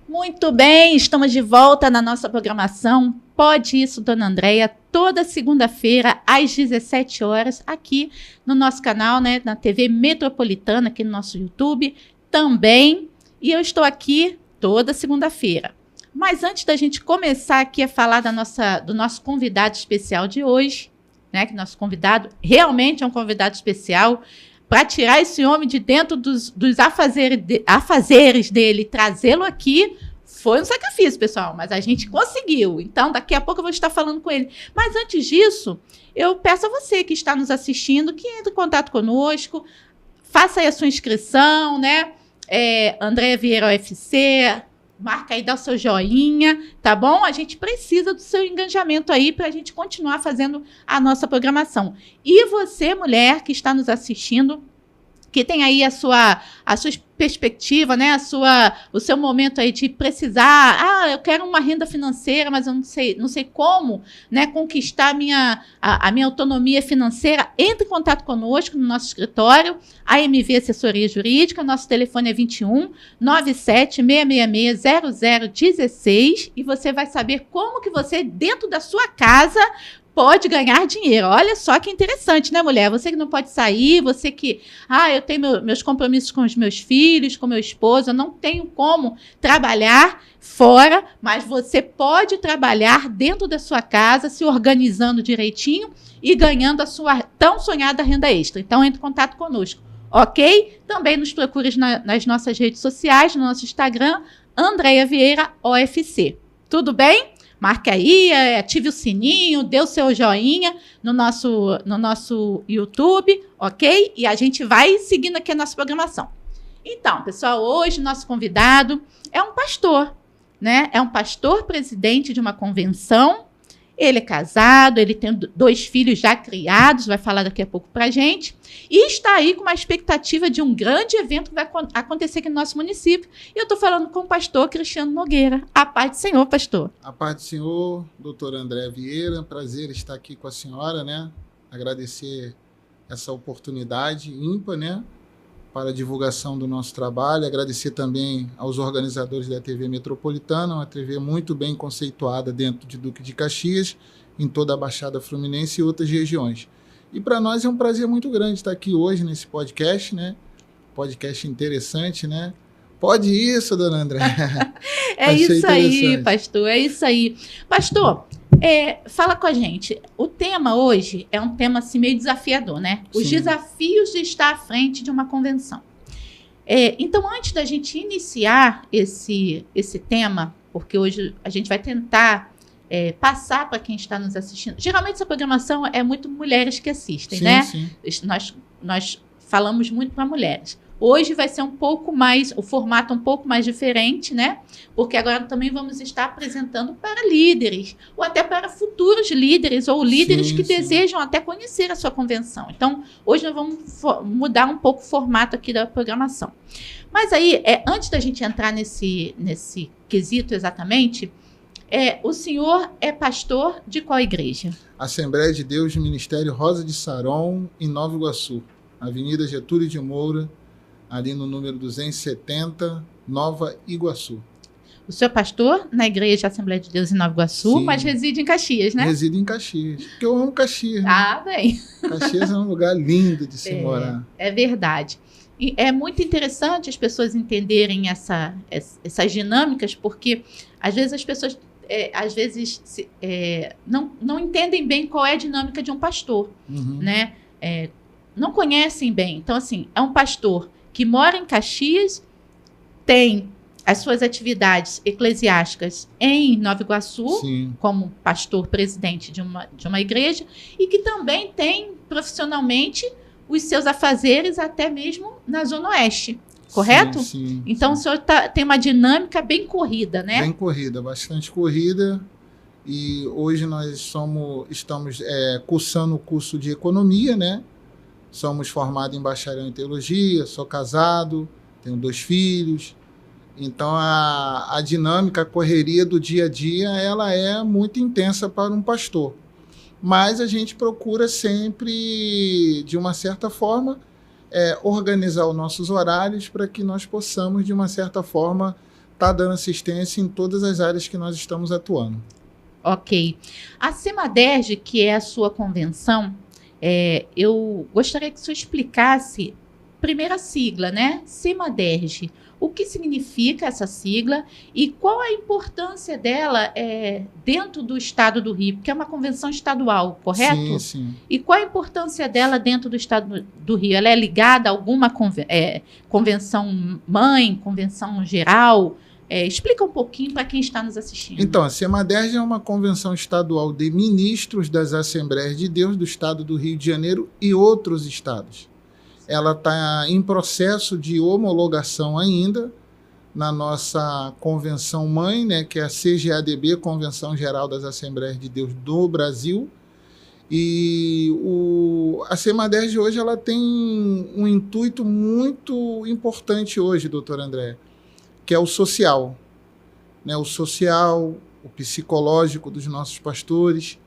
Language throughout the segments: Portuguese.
Muito bem, estamos de volta na nossa programação Pode Isso, Dona Andréia, toda segunda-feira às 17 horas, aqui no nosso canal, né, na TV Metropolitana, aqui no nosso YouTube também. E eu estou aqui toda segunda-feira. Mas antes da gente começar aqui a falar do nosso convidado especial de hoje, né, que nosso convidado realmente é um convidado especial, para tirar esse homem de dentro dos afazeres dele, trazê-lo aqui, foi um sacrifício, pessoal, mas a gente conseguiu. Então, daqui a pouco eu vou estar falando com ele. Mas antes disso, eu peço a você que está nos assistindo, que entre em contato conosco, faça aí a sua inscrição, né? Andréia Vieira UFC, marca aí, dá o seu joinha, tá bom? A gente precisa do seu engajamento aí para a gente continuar fazendo a nossa programação. E você, mulher, que está nos assistindo, que tem aí a sua perspectiva, né? O seu momento aí de precisar, eu quero uma renda financeira, mas eu não sei como, né, conquistar a minha autonomia financeira. Entre em contato conosco no nosso escritório, a MV Assessoria Jurídica, nosso telefone é 21 97 666 0016 e você vai saber como que você, dentro da sua casa, pode ganhar dinheiro. Olha só que interessante, né, mulher? Você que não pode sair, você que... eu tenho meus compromissos com os meus filhos, com meu esposo, eu não tenho como trabalhar fora, mas você pode trabalhar dentro da sua casa, se organizando direitinho e ganhando a sua tão sonhada renda extra. Então, entre em contato conosco, ok? Também nos procure nas nossas redes sociais, no nosso Instagram, Andréia Vieira OFC. Tudo bem? Marque aí, ative o sininho, dê o seu joinha no nosso YouTube, ok? E a gente vai seguindo aqui a nossa programação. Então, pessoal, hoje nosso convidado é um pastor, né? É um pastor presidente de uma convenção. Ele é casado, ele tem 2 filhos já criados, vai falar daqui a pouco pra gente. E está aí com uma expectativa de um grande evento que vai acontecer aqui no nosso município. E eu estou falando com o pastor Cristiano Nogueira. A paz do Senhor, pastor. A paz do Senhor, doutora Andréia Vieira. Prazer estar aqui com a senhora, né? Agradecer essa oportunidade ímpar, né? Para a divulgação do nosso trabalho. Agradecer também aos organizadores da TV Metropolitana, uma TV muito bem conceituada dentro de Duque de Caxias, em toda a Baixada Fluminense e outras regiões. E para nós é um prazer muito grande estar aqui hoje nesse podcast, né? Podcast interessante, né? Pode isso, dona André. É isso aí, pastor, é isso aí. Pastor, fala com a gente. O tema hoje é um tema assim, meio desafiador, né? Os Sim. desafios de estar à frente de uma convenção. Então, antes da gente iniciar esse tema, porque hoje a gente vai tentar passar para quem está nos assistindo. Geralmente essa programação é muito mulheres que assistem, Sim, né? sim. Nós falamos muito para mulheres. Hoje vai ser o formato um pouco mais diferente, né? Porque agora também vamos estar apresentando para líderes, ou até para futuros líderes, ou líderes que desejam até conhecer a sua convenção. Então, hoje nós vamos mudar um pouco o formato aqui da programação. Mas aí, antes da gente entrar nesse quesito exatamente, o senhor é pastor de qual igreja? Assembleia de Deus, Ministério Rosa de Saron, em Nova Iguaçu. Avenida Getúlio de Moura, ali no número 270, Nova Iguaçu. O senhor é pastor na igreja Assembleia de Deus em Nova Iguaçu, Sim. mas reside em Caxias, né? Resido em Caxias, porque eu amo Caxias. Né? Ah, bem. Caxias é um lugar lindo de se morar. É verdade. E é muito interessante as pessoas entenderem essas dinâmicas, porque às vezes as pessoas não entendem bem qual é a dinâmica de um pastor, né? Não conhecem bem. Então, assim, é um pastor que mora em Caxias, tem as suas atividades eclesiásticas em Nova Iguaçu, Sim. como pastor presidente de uma igreja, e que também tem profissionalmente os seus afazeres até mesmo na Zona Oeste, correto? Sim, então, sim. O senhor tem uma dinâmica bem corrida, né? Bem corrida, bastante corrida. E hoje nós estamos cursando o curso de economia, né? Somos formados em bacharel em teologia, sou casado, tenho 2 filhos. Então, a dinâmica, a correria do dia a dia, ela é muito intensa para um pastor. Mas a gente procura sempre, de uma certa forma, organizar os nossos horários para que nós possamos, de uma certa forma, está dando assistência em todas as áreas que nós estamos atuando. Ok. A Semaderj, que é a sua convenção, eu gostaria que o senhor explicasse, primeiro a sigla, né? Semaderj. O que significa essa sigla e qual a importância dela dentro do Estado do Rio? Porque é uma convenção estadual, correto? Sim, sim. E qual a importância dela dentro do Estado do Rio? Ela é ligada a alguma convenção mãe, convenção geral? Explica um pouquinho para quem está nos assistindo. Então, a Semaderj é uma convenção estadual de ministros das Assembleias de Deus do Estado do Rio de Janeiro e outros estados. Ela está em processo de homologação ainda na nossa convenção mãe, né, que é a CGADB, Convenção Geral das Assembleias de Deus do Brasil. E a Semaderj hoje ela tem um intuito muito importante hoje, doutor André, que é o social, né? O social, o psicológico dos nossos pastores.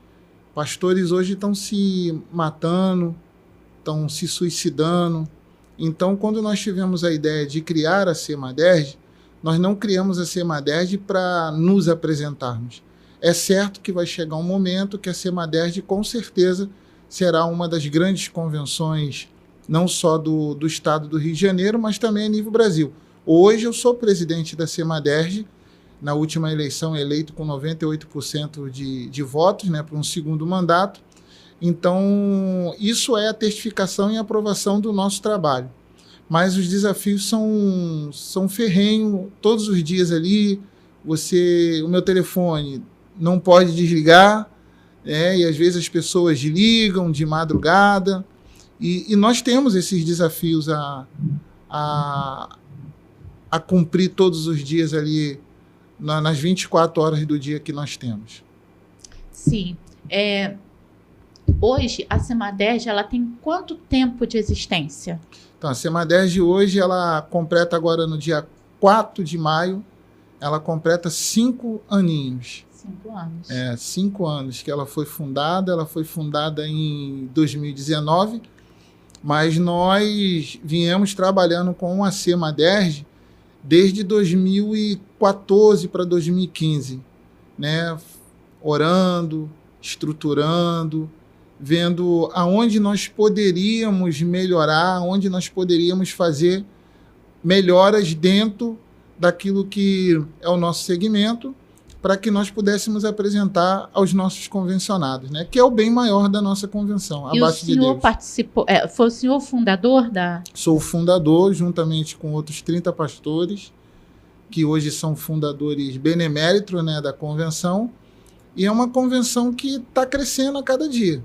Pastores hoje estão se matando, estão se suicidando. Então, quando nós tivemos a ideia de criar a Semaderj, nós não criamos a Semaderj para nos apresentarmos. É certo que vai chegar um momento que a Semaderj, com certeza, será uma das grandes convenções, não só do estado do Rio de Janeiro, mas também a nível Brasil. Hoje eu sou presidente da Semaderj, na última eleição eleito com 98% de votos, né, para um segundo mandato. Então, isso é a testificação e aprovação do nosso trabalho. Mas os desafios são ferrenhos, todos os dias ali, o meu telefone não pode desligar, e às vezes as pessoas ligam de madrugada, e nós temos esses desafios a cumprir todos os dias ali, nas 24 horas do dia que nós temos. Sim. Hoje, a Semaderj, ela tem quanto tempo de existência? Então, a Semaderj hoje, ela completa agora no dia 4 de maio, ela completa 5 aninhos. 5 anos. 5 anos que ela foi fundada em 2019, mas nós viemos trabalhando com a Semaderj desde 2014 para 2015, né? Orando, estruturando, vendo aonde nós poderíamos melhorar, onde nós poderíamos fazer melhoras dentro daquilo que é o nosso segmento, para que nós pudéssemos apresentar aos nossos convencionados, né? Que é o bem maior da nossa convenção, a base de Deus. E o senhor participou, foi o senhor fundador da... Sou o fundador, juntamente com outros 30 pastores, que hoje são fundadores beneméritos, né, da convenção, e é uma convenção que está crescendo a cada dia.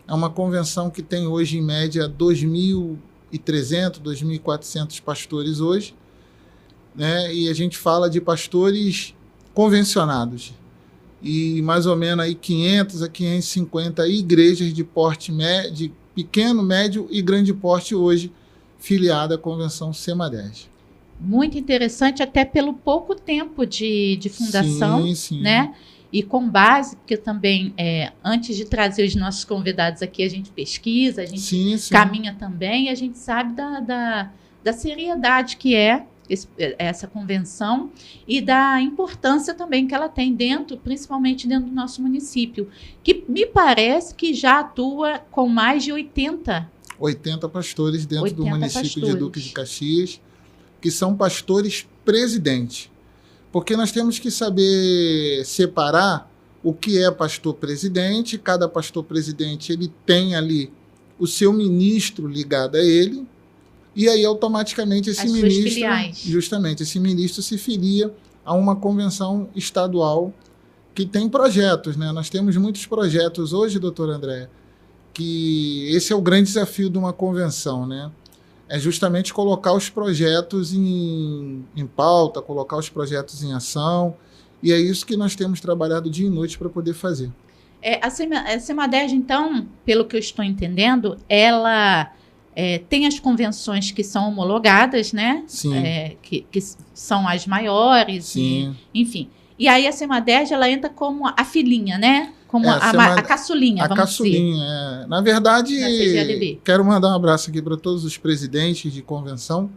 É uma convenção que tem hoje, em média, 2.300, 2.400 pastores hoje, né? E a gente fala de pastores convencionados. E mais ou menos aí 500 a 550 igrejas de porte médio, pequeno, médio e grande porte hoje, filiada à Convenção Semaderj. Muito interessante, até pelo pouco tempo de fundação, sim, sim. Né? E com base, porque também, antes de trazer os nossos convidados aqui, a gente pesquisa, a gente sim. caminha também, e a gente sabe da seriedade que é essa convenção e da importância também que ela tem principalmente dentro do nosso município, que me parece que já atua com mais de 80 pastores dentro do município de Duque de Caxias, que são pastores presidente. Porque nós temos que saber separar o que é pastor presidente. Cada pastor presidente ele tem ali o seu ministro ligado a ele, e aí automaticamente esse ministro se filia a uma convenção estadual que tem projetos, né? Nós temos muitos projetos hoje, doutor André, que esse é o grande desafio de uma convenção, né? É justamente colocar os projetos em pauta, colocar os projetos em ação, e é isso que nós temos trabalhado dia e noite para poder fazer. A Semaderj, então, pelo que eu estou entendendo, ela tem as convenções que são homologadas, né? Sim. Que são as maiores, sim. Enfim. E aí a Semaderj, ela entra como a filhinha, né? Como a caçulinha, vamos caçulinha, dizer. Na verdade, quero mandar um abraço aqui para todos os presidentes de convenção,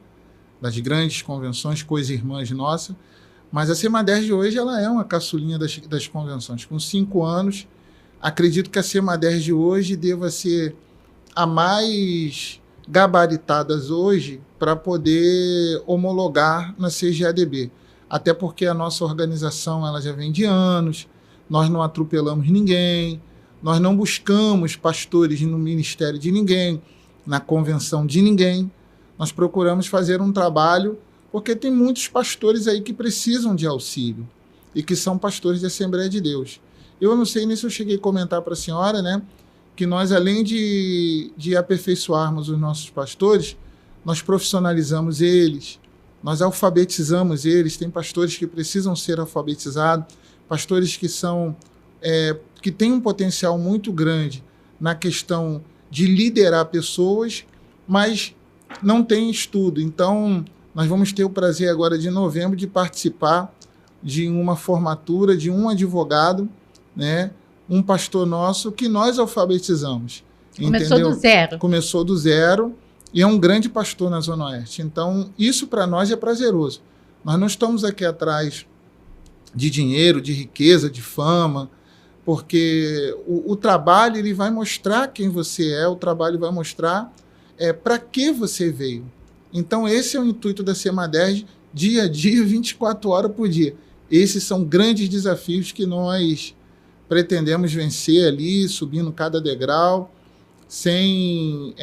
das grandes convenções, coisas irmãs nossas, Mas a Semaderj hoje ela é uma caçulinha das convenções. Com 5 anos, acredito que a Semaderj hoje deva ser a mais gabaritada hoje para poder homologar na CGADB. Até porque a nossa organização ela já vem de anos, nós não atropelamos ninguém, nós não buscamos pastores no ministério de ninguém, na convenção de ninguém. Nós procuramos fazer um trabalho, porque tem muitos pastores aí que precisam de auxílio e que são pastores de Assembleia de Deus. Eu não sei nem se eu cheguei a comentar para a senhora, né, que nós, além de aperfeiçoarmos os nossos pastores, nós profissionalizamos eles, nós alfabetizamos eles. Tem pastores que precisam ser alfabetizados, pastores que que têm um potencial muito grande na questão de liderar pessoas, mas não têm estudo. Então, nós vamos ter o prazer agora de novembro de participar de uma formatura de um advogado, né, um pastor nosso que nós alfabetizamos. Começou do zero. Começou do zero e é um grande pastor na Zona Oeste. Então, isso para nós é prazeroso. Nós não estamos aqui atrás de dinheiro, de riqueza, de fama, porque o trabalho ele vai mostrar quem você é, o trabalho vai mostrar para que você veio. Então, esse é o intuito da Semaderj, dia a dia, 24 horas por dia. Esses são grandes desafios que nós pretendemos vencer ali, subindo cada degrau, sem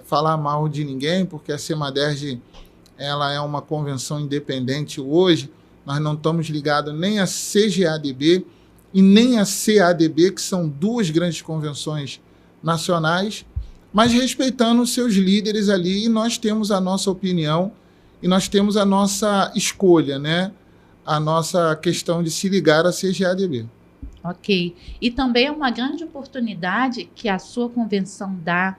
falar mal de ninguém, porque a Semaderj ela é uma convenção independente hoje. Nós não estamos ligados nem à CGADB e nem à CADB, que são duas grandes convenções nacionais, mas respeitando os seus líderes ali, e nós temos a nossa opinião e nós temos a nossa escolha, né? A nossa questão de se ligar à CGADB. Ok. E também é uma grande oportunidade que a sua convenção dá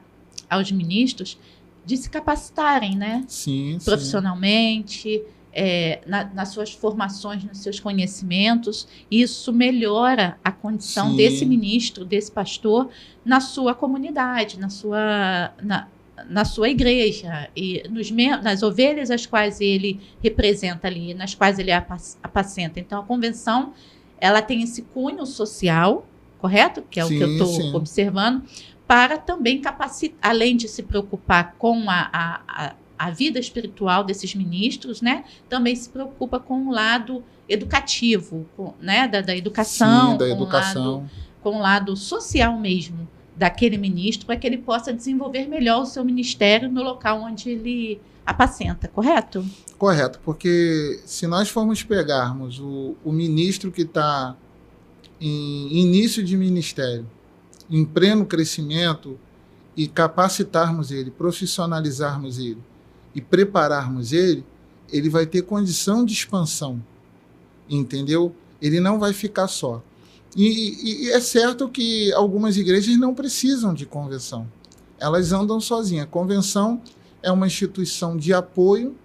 aos ministros de se capacitarem, né? Sim, profissionalmente, nas suas formações, nos seus conhecimentos. Isso melhora a condição desse ministro, desse pastor, na sua comunidade, na sua igreja, e nas ovelhas as quais ele representa ali, nas quais ele apacenta. Então, a convenção ela tem esse cunho social, correto? Que é o que eu estou observando, para também capacitar, além de se preocupar com a vida espiritual desses ministros, né? Também se preocupa com o lado educativo, né? Da educação, com o lado social mesmo daquele ministro, para que ele possa desenvolver melhor o seu ministério no local onde ele apacenta, correto? Correto, porque se nós formos pegarmos o ministro que está em início de ministério, em pleno crescimento, e capacitarmos ele, profissionalizarmos ele e prepararmos ele, ele vai ter condição de expansão, entendeu? Ele não vai ficar só. E é certo que algumas igrejas não precisam de convenção, elas andam sozinhas. A convenção é uma instituição de apoio,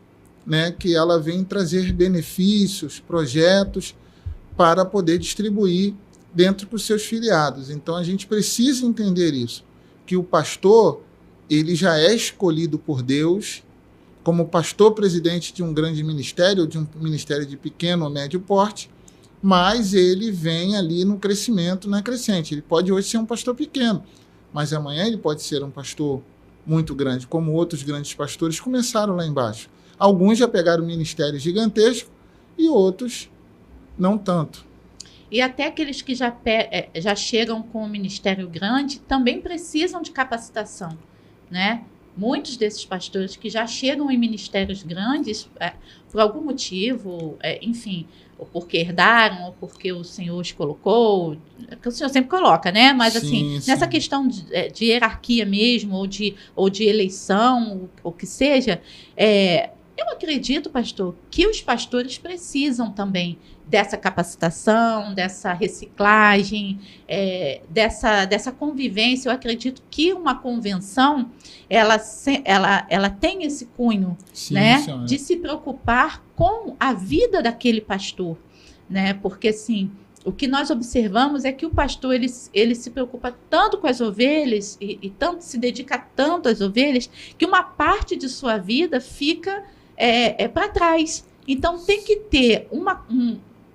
né, que ela vem trazer benefícios, projetos para poder distribuir dentro dos seus filiados. Então, a gente precisa entender isso, que o pastor ele já é escolhido por Deus como pastor presidente de um grande ministério, ou de um ministério de pequeno ou médio porte, mas ele vem ali no crescimento, na crescente. Ele pode hoje ser um pastor pequeno, mas amanhã ele pode ser um pastor muito grande, como outros grandes pastores começaram lá embaixo. Alguns já pegaram ministérios gigantescos e outros não tanto. E até aqueles que já chegam com um ministério grande também precisam de capacitação, né? Muitos desses pastores que já chegam em ministérios grandes, por algum motivo, enfim, ou porque herdaram, ou porque o Senhor os colocou, porque o Senhor sempre coloca, né? Mas assim, nessa questão de hierarquia mesmo, ou de eleição, o que seja, eu acredito, pastor, que os pastores precisam também dessa capacitação, dessa reciclagem, dessa convivência. Eu acredito que uma convenção, ela tem esse cunho, né, de se preocupar com a vida daquele pastor, né? Porque, assim, o que nós observamos é que o pastor ele se preocupa tanto com as ovelhas e tanto se dedica tanto às ovelhas que uma parte de sua vida fica para trás. Então, tem que ter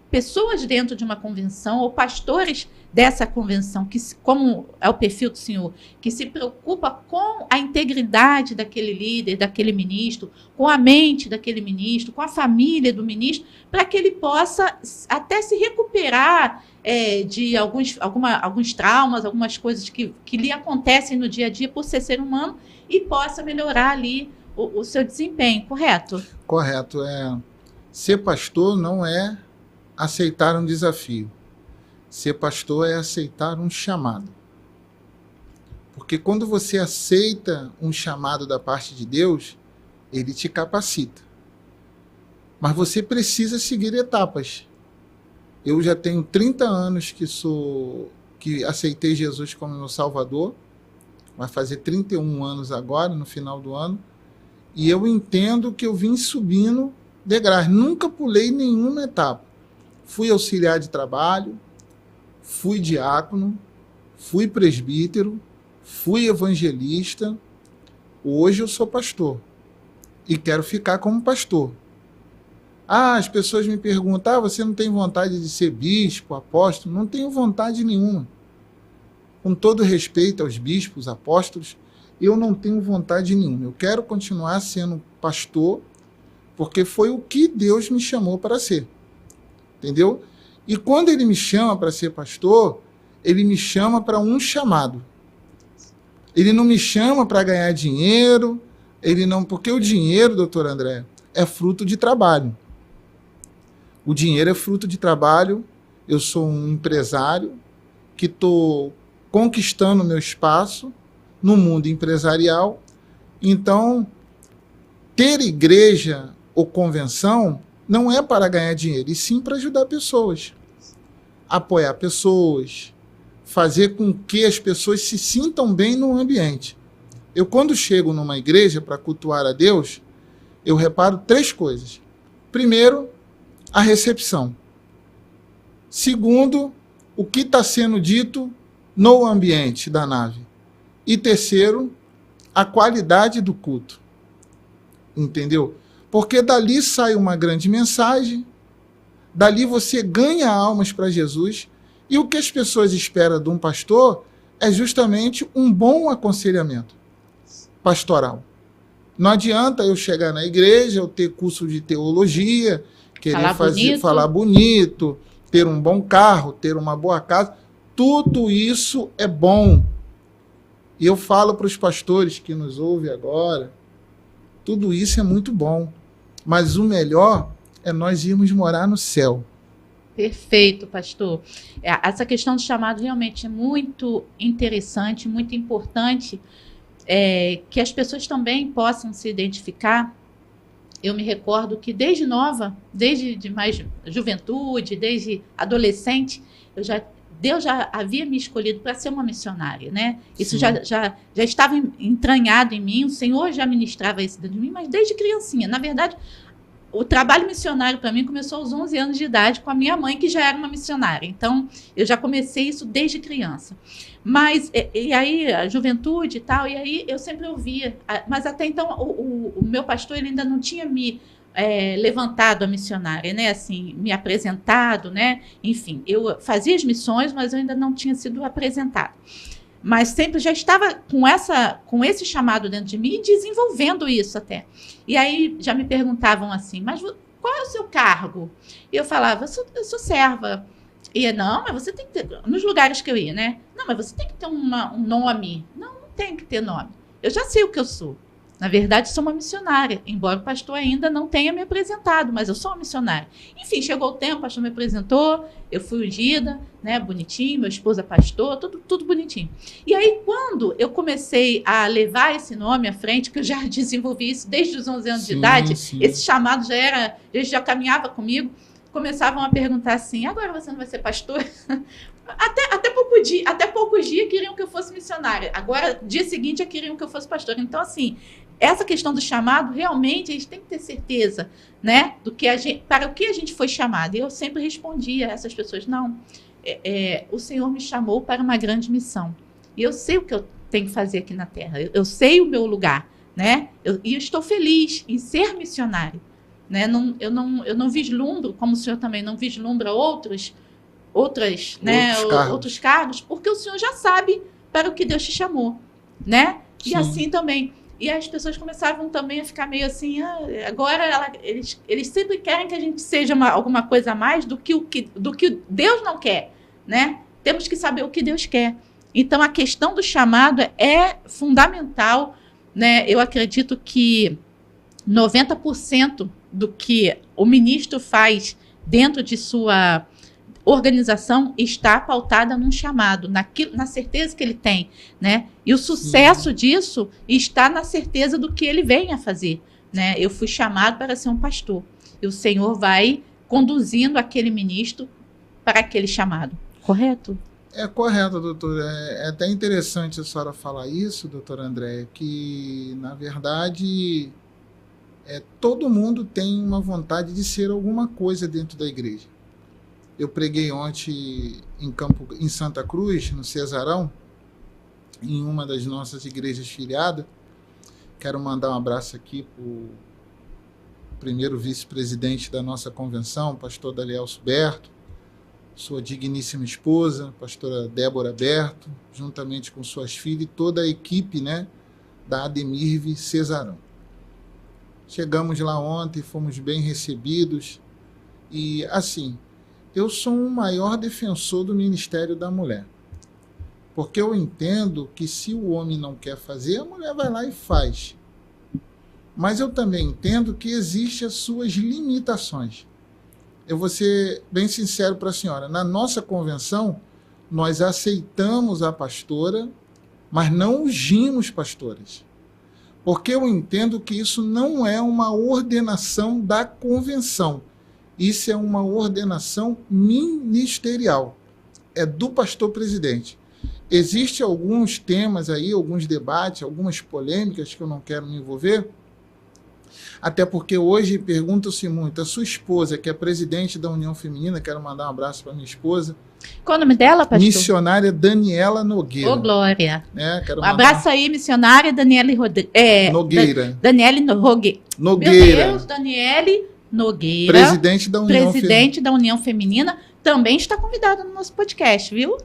pessoas dentro de uma convenção ou pastores dessa convenção, que, como é o perfil do senhor, que se preocupa com a integridade daquele líder, daquele ministro, com a mente daquele ministro, com a família do ministro, para que ele possa até se recuperar de alguns traumas, algumas coisas que lhe acontecem no dia a dia por ser humano, e possa melhorar ali o seu desempenho, correto? Correto. Ser pastor não é aceitar um desafio. Ser pastor é aceitar um chamado. Porque quando você aceita um chamado da parte de Deus, ele te capacita. Mas você precisa seguir etapas. Eu já tenho 30 anos que aceitei Jesus como meu Salvador. Vai fazer 31 anos agora, no final do ano. E eu entendo que eu vim subindo degraus. Nunca pulei nenhuma etapa. Fui auxiliar de trabalho, fui diácono, fui presbítero, fui evangelista. Hoje eu sou pastor e quero ficar como pastor. As pessoas me perguntam, você não tem vontade de ser bispo, apóstolo? Não tenho vontade nenhuma. Com todo respeito aos bispos, apóstolos, eu não tenho vontade nenhuma. Eu quero continuar sendo pastor, porque foi o que Deus me chamou para ser. Entendeu? E quando ele me chama para ser pastor, ele me chama para um chamado. Ele não me chama para ganhar dinheiro, porque o dinheiro, doutor André, é fruto de trabalho. O dinheiro é fruto de trabalho. Eu sou um empresário que estou conquistando meu espaço no mundo empresarial. Então, ter igreja ou convenção não é para ganhar dinheiro, e sim para ajudar pessoas, apoiar pessoas, fazer com que as pessoas se sintam bem no ambiente. Eu, quando chego numa igreja para cultuar a Deus, eu reparo 3 coisas. Primeiro, a recepção. Segundo, o que está sendo dito no ambiente da nave. E terceiro, a qualidade do culto. Entendeu? Porque dali sai uma grande mensagem, dali você ganha almas para Jesus, e o que as pessoas esperam de um pastor é justamente um bom aconselhamento pastoral. Não adianta eu chegar na igreja, eu ter curso de teologia, querer falar bonito, ter um bom carro, ter uma boa casa. Tudo isso é bom. E eu falo para os pastores que nos ouvem agora, tudo isso é muito bom. Mas o melhor é nós irmos morar no céu. Perfeito, pastor. Essa questão do chamado realmente é muito interessante, muito importante, que as pessoas também possam se identificar. Eu me recordo que desde nova, desde mais juventude, desde adolescente, Deus já havia me escolhido para ser uma missionária, né? Isso já estava entranhado em mim, o Senhor já ministrava isso dentro de mim, mas desde criancinha. Na verdade, o trabalho missionário para mim começou aos 11 anos de idade com a minha mãe, que já era uma missionária. Então, eu já comecei isso desde criança. Mas, e aí, a juventude e tal, e aí eu sempre ouvia. Mas até então, o meu pastor ele ainda não tinha me levantado a missionária, né? Assim, me apresentado, né? Enfim, eu fazia as missões, mas eu ainda não tinha sido apresentada. Mas sempre já estava com esse chamado dentro de mim e desenvolvendo isso até. E aí já me perguntavam assim, mas qual é o seu cargo? E eu falava, eu sou serva. E não, mas você tem que ter, nos lugares que eu ia, né? Não, mas você tem que ter um nome. Não tem que ter nome. Eu já sei o que eu sou. Na verdade, sou uma missionária, embora o pastor ainda não tenha me apresentado, mas eu sou uma missionária. Enfim, chegou o tempo, o pastor me apresentou, eu fui ungida, né, bonitinho, meu esposo é pastor, tudo bonitinho. E aí, quando eu comecei a levar esse nome à frente, que eu já desenvolvi isso desde os 11 anos de idade, esse chamado já caminhava comigo, começavam a perguntar assim, agora você não vai ser pastor? Até poucos dias queriam que eu fosse missionária. Agora, dia seguinte, queriam que eu fosse pastor. Então, assim, essa questão do chamado, realmente, a gente tem que ter certeza, né, para o que a gente foi chamado. E eu sempre respondia a essas pessoas, não, o Senhor me chamou para uma grande missão. E eu sei o que eu tenho que fazer aqui na Terra. Eu sei o meu lugar, né? E eu estou feliz em ser missionário. né? Eu não vislumbro, como o senhor também não vislumbra outros cargos, porque o senhor já sabe para o que Deus te chamou, né? E assim também. E as pessoas começavam também a ficar meio assim, agora eles sempre querem que a gente seja alguma coisa a mais do que Deus não quer, né? Temos que saber o que Deus quer. Então, a questão do chamado é fundamental, né? Eu acredito que 90% do que o ministro faz dentro de sua organização está pautada num chamado, na certeza que ele tem, né? E o sucesso disso está na certeza do que ele vem a fazer, né? Eu fui chamado para ser um pastor. E o Senhor vai conduzindo aquele ministro para aquele chamado. Correto? É correto, doutor. É até interessante a senhora falar isso, doutora Andréia, que, na verdade, todo mundo tem uma vontade de ser alguma coisa dentro da igreja. Eu preguei ontem em Santa Cruz, no Cesarão, em uma das nossas igrejas filiadas. Quero mandar um abraço aqui para o primeiro vice-presidente da nossa convenção, pastor Dalielso Berto, sua digníssima esposa, pastora Débora Berto, juntamente com suas filhas e toda a equipe, né, da Ademirve Cesarão. Chegamos lá ontem, fomos bem recebidos e, assim, eu sou um maior defensor do Ministério da Mulher, porque eu entendo que se o homem não quer fazer, a mulher vai lá e faz. Mas eu também entendo que existem as suas limitações. Eu vou ser bem sincero para a senhora. Na nossa convenção, nós aceitamos a pastora, mas não ungimos pastoras. Porque eu entendo que isso não é uma ordenação da convenção. Isso é uma ordenação ministerial. É do pastor presidente. Existem alguns temas aí, alguns debates, algumas polêmicas que eu não quero me envolver. Até porque hoje pergunta-se muito, a sua esposa, que é presidente da União Feminina, quero mandar um abraço para minha esposa. Qual o nome dela, pastor? Missionária Daniela Nogueira. Ô, glória. Quero abraço aí, missionária Daniele Nogueira. Daniele Nogueira. Nogueira. Meu Deus, Daniele Nogueira. Presidente da União Feminina. Também está convidada no nosso podcast, viu?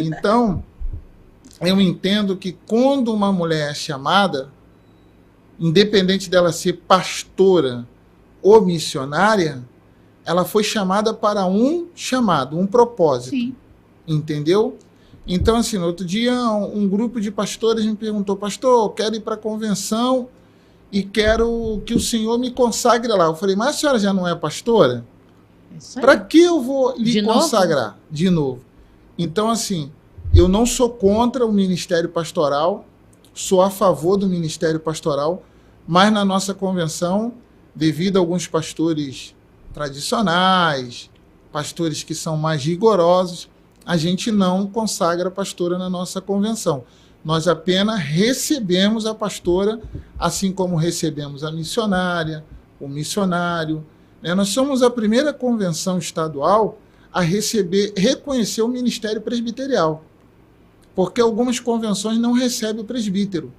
Então, eu entendo que quando uma mulher é chamada, independente dela ser pastora ou missionária, ela foi chamada para um chamado, um propósito. Sim. Entendeu? Então, assim, no outro dia, um grupo de pastores me perguntou, pastor, eu quero ir para a convenção e quero que o senhor me consagre lá. Eu falei, mas a senhora já não é pastora? Para que eu vou lhe consagrar de novo? Então, assim, eu não sou contra o ministério pastoral, sou a favor do ministério pastoral, mas na nossa convenção, devido a alguns pastores tradicionais, pastores que são mais rigorosos, a gente não consagra a pastora na nossa convenção. Nós apenas recebemos a pastora, assim como recebemos a missionária, o missionário. Nós somos a primeira convenção estadual a reconhecer o ministério presbiterial, porque algumas convenções não recebem o presbítero.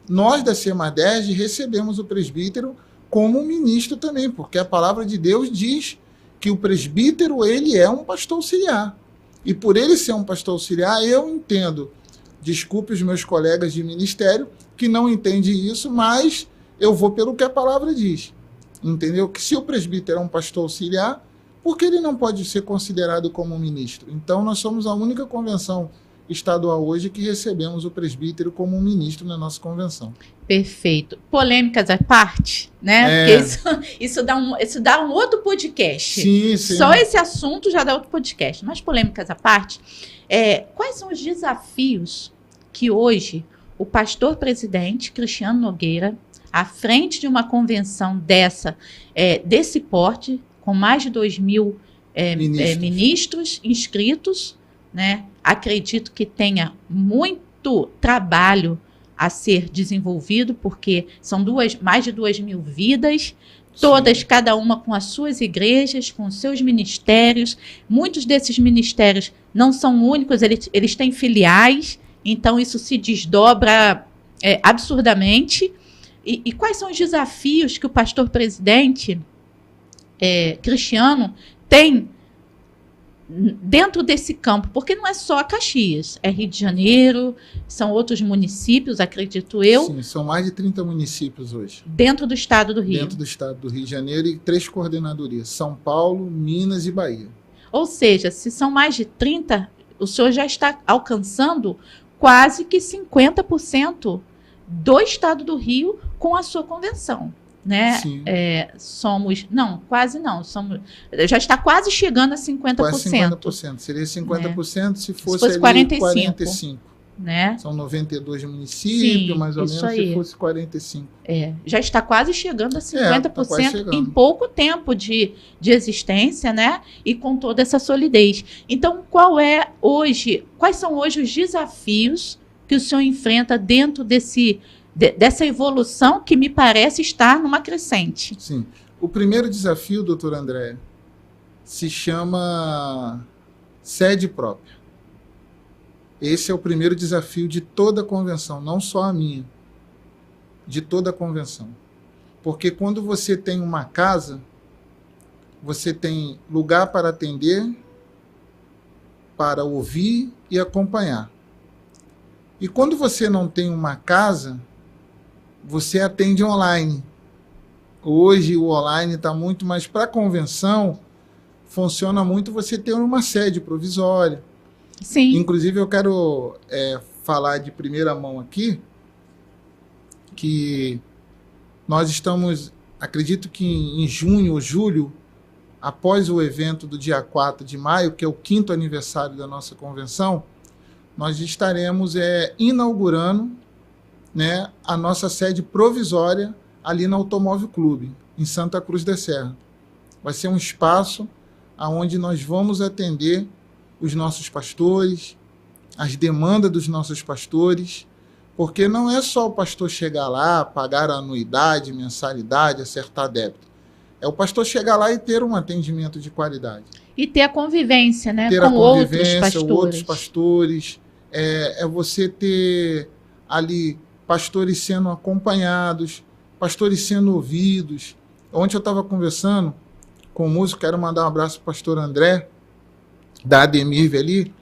Nós, da CEMADERJ, recebemos o presbítero como ministro também, porque a palavra de Deus diz que o presbítero, ele é um pastor auxiliar. E por ele ser um pastor auxiliar, eu entendo, desculpe os meus colegas de ministério que não entendem isso, mas eu vou pelo que a palavra diz. Entendeu? Que se o presbítero é um pastor auxiliar, por que ele não pode ser considerado como um ministro? Então, nós somos a única convenção estadual hoje que recebemos o presbítero como um ministro na nossa convenção. Perfeito. Polêmicas à parte, né? Porque isso dá um outro podcast. Sim. Só esse assunto já dá outro podcast. Mas polêmicas à parte, quais são os desafios que hoje o pastor presidente Cristiano Nogueira, à frente de uma convenção desse porte, com mais de 2.000 ministros inscritos, né? Acredito que tenha muito trabalho a ser desenvolvido, porque são mais de 2.000 vidas, todas, cada uma com as suas igrejas, com os seus ministérios. Muitos desses ministérios não são únicos, eles têm filiais, então isso se desdobra absurdamente. E quais são os desafios que o pastor presidente Cristiano tem dentro desse campo, porque não é só Caxias, é Rio de Janeiro, são outros municípios, acredito eu. Sim, são mais de 30 municípios hoje. Dentro do estado do Rio. Dentro do estado do Rio de Janeiro e 3 coordenadorias, São Paulo, Minas e Bahia. Ou seja, se são mais de 30, o senhor já está alcançando quase que 50% do estado do Rio com a sua convenção. Né? Já está quase chegando a 50%. Quase 50%. Seria 50%, né? Se fosse 45%. Né? São 92 municípios, sim, mais ou menos, aí. Se fosse 45%. Já está quase chegando a 50% em pouco tempo de existência, né? E com toda essa solidez. Então, quais são hoje os desafios que o senhor enfrenta dentro dessa evolução que me parece estar numa crescente? Sim. O primeiro desafio, doutora Andréa, se chama sede própria. Esse é o primeiro desafio de toda a convenção, não só a minha, de toda a convenção. Porque quando você tem uma casa, você tem lugar para atender, para ouvir e acompanhar. E quando você não tem uma casa, você atende online. Hoje o online está muito mais para a convenção, funciona muito você ter uma sede provisória. Sim. Inclusive eu quero falar de primeira mão aqui, que nós estamos, acredito que em junho ou julho, após o evento do dia 4 de maio, que é o 5º aniversário da nossa convenção, nós estaremos inaugurando, né, a nossa sede provisória ali no Automóvel Clube, em Santa Cruz da Serra. Vai ser um espaço onde nós vamos atender os nossos pastores, as demandas dos nossos pastores, porque não é só o pastor chegar lá, pagar a anuidade, mensalidade, acertar débito. É o pastor chegar lá e ter um atendimento de qualidade. E ter a convivência, né, ter com a convivência, outros pastores. É você ter ali pastores sendo acompanhados, pastores sendo ouvidos. Ontem eu estava conversando com o músico, quero mandar um abraço para o pastor André, da Ademir ali,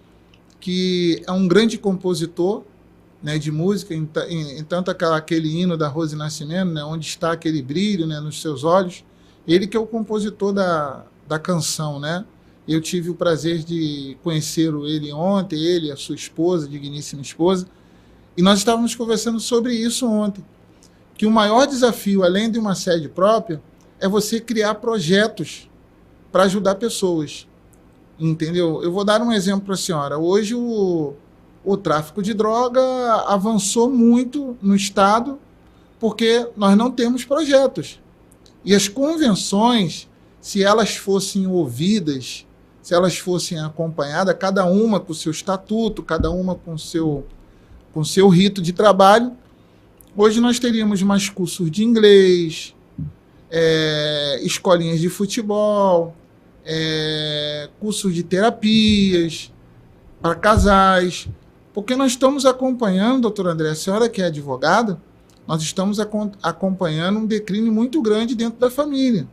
que é um grande compositor, né, de música, em tanto aquele hino da Rose Nascimento, né, onde está aquele brilho, né, nos seus olhos. Ele que é o compositor da canção, né? Eu tive o prazer de conhecer ele ontem, ele, a sua esposa, digníssima esposa, e nós estávamos conversando sobre isso ontem, que o maior desafio, além de uma sede própria, é você criar projetos para ajudar pessoas, entendeu? Eu vou dar um exemplo para a senhora. Hoje o tráfico de droga avançou muito no estado porque nós não temos projetos. E as convenções, se elas fossem ouvidas, se elas fossem acompanhadas, cada uma com o seu estatuto, cada uma com o seu rito de trabalho, hoje nós teríamos mais cursos de inglês, escolinhas de futebol, cursos de terapias para casais, porque nós estamos acompanhando, doutora André, a senhora que é advogada, nós estamos acompanhando um declínio muito grande dentro da família,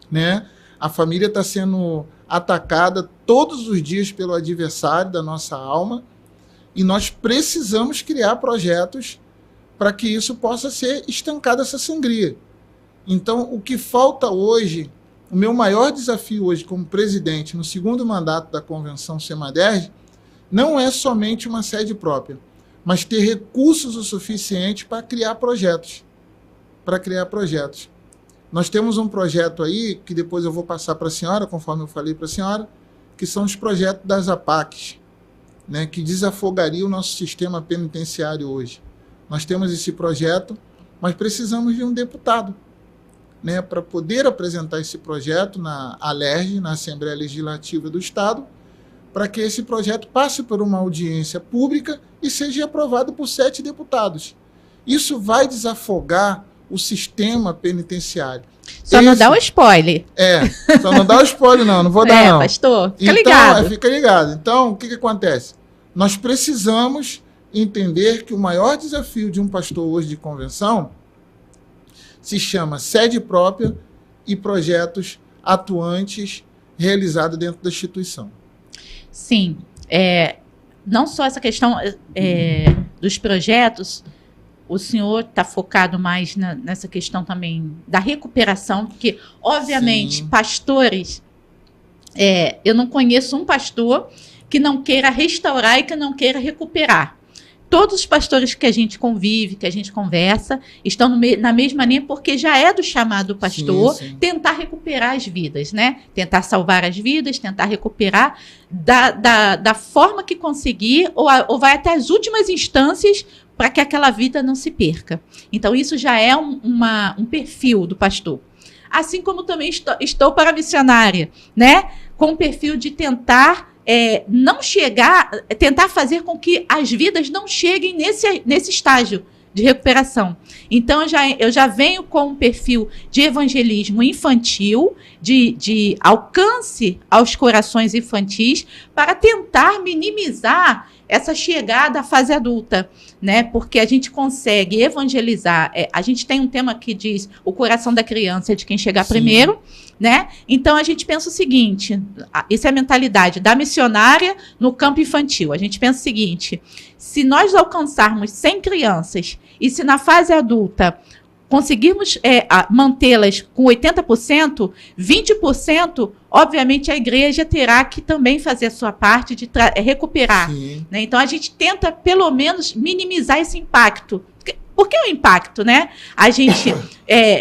né? A família está sendo atacada todos os dias pelo adversário da nossa alma e nós precisamos criar projetos para que isso possa ser estancado, essa sangria. Então, o que falta hoje, o meu maior desafio hoje como presidente no 2º mandato da Convenção SEMADERJ, não é somente uma sede própria, mas ter recursos o suficiente para criar projetos. Nós temos um projeto aí, que depois eu vou passar para a senhora, conforme eu falei para a senhora, que são os projetos das APACs, né, que desafogaria o nosso sistema penitenciário hoje. Nós temos esse projeto, mas precisamos de um deputado, né, para poder apresentar esse projeto na ALERJ, na Assembleia Legislativa do Estado, para que esse projeto passe por uma audiência pública e seja aprovado por 7 deputados. Isso vai desafogar o sistema penitenciário. Só não dá o spoiler. Só não dá o spoiler, não vou dar, não. Pastor, fica ligado. Fica ligado. Então, o que acontece? Nós precisamos entender que o maior desafio de um pastor hoje de convenção se chama sede própria e projetos atuantes realizados dentro da instituição. Sim, não só essa questão dos projetos, o senhor está focado mais nessa questão também da recuperação, porque, obviamente, Sim. pastores, eu não conheço um pastor que não queira restaurar e que não queira recuperar. Todos os pastores que a gente convive, que a gente conversa, estão na mesma linha, porque já é do chamado do pastor tentar recuperar as vidas, né? Tentar salvar as vidas, tentar recuperar da forma que conseguir, ou vai até as últimas instâncias para que aquela vida não se perca. Então, isso já é um perfil do pastor. Assim como também estou para a missionária, né? Com o perfil de tentar tentar fazer com que as vidas não cheguem nesse estágio de recuperação. Então, eu já venho com um perfil de evangelismo infantil, de alcance aos corações infantis, para tentar minimizar essa chegada à fase adulta, né? Porque a gente consegue evangelizar. A gente tem um tema que diz: o coração da criança é de quem chegar primeiro, né? Então a gente pensa o seguinte: isso é a mentalidade da missionária no campo infantil. A gente pensa o seguinte: se nós alcançarmos 100 crianças e se na fase adulta conseguirmos mantê-las com 80%, 20%, obviamente a igreja terá que também fazer a sua parte de recuperar. Né? Então a gente tenta, pelo menos, minimizar esse impacto. Por que o impacto? Né? A gente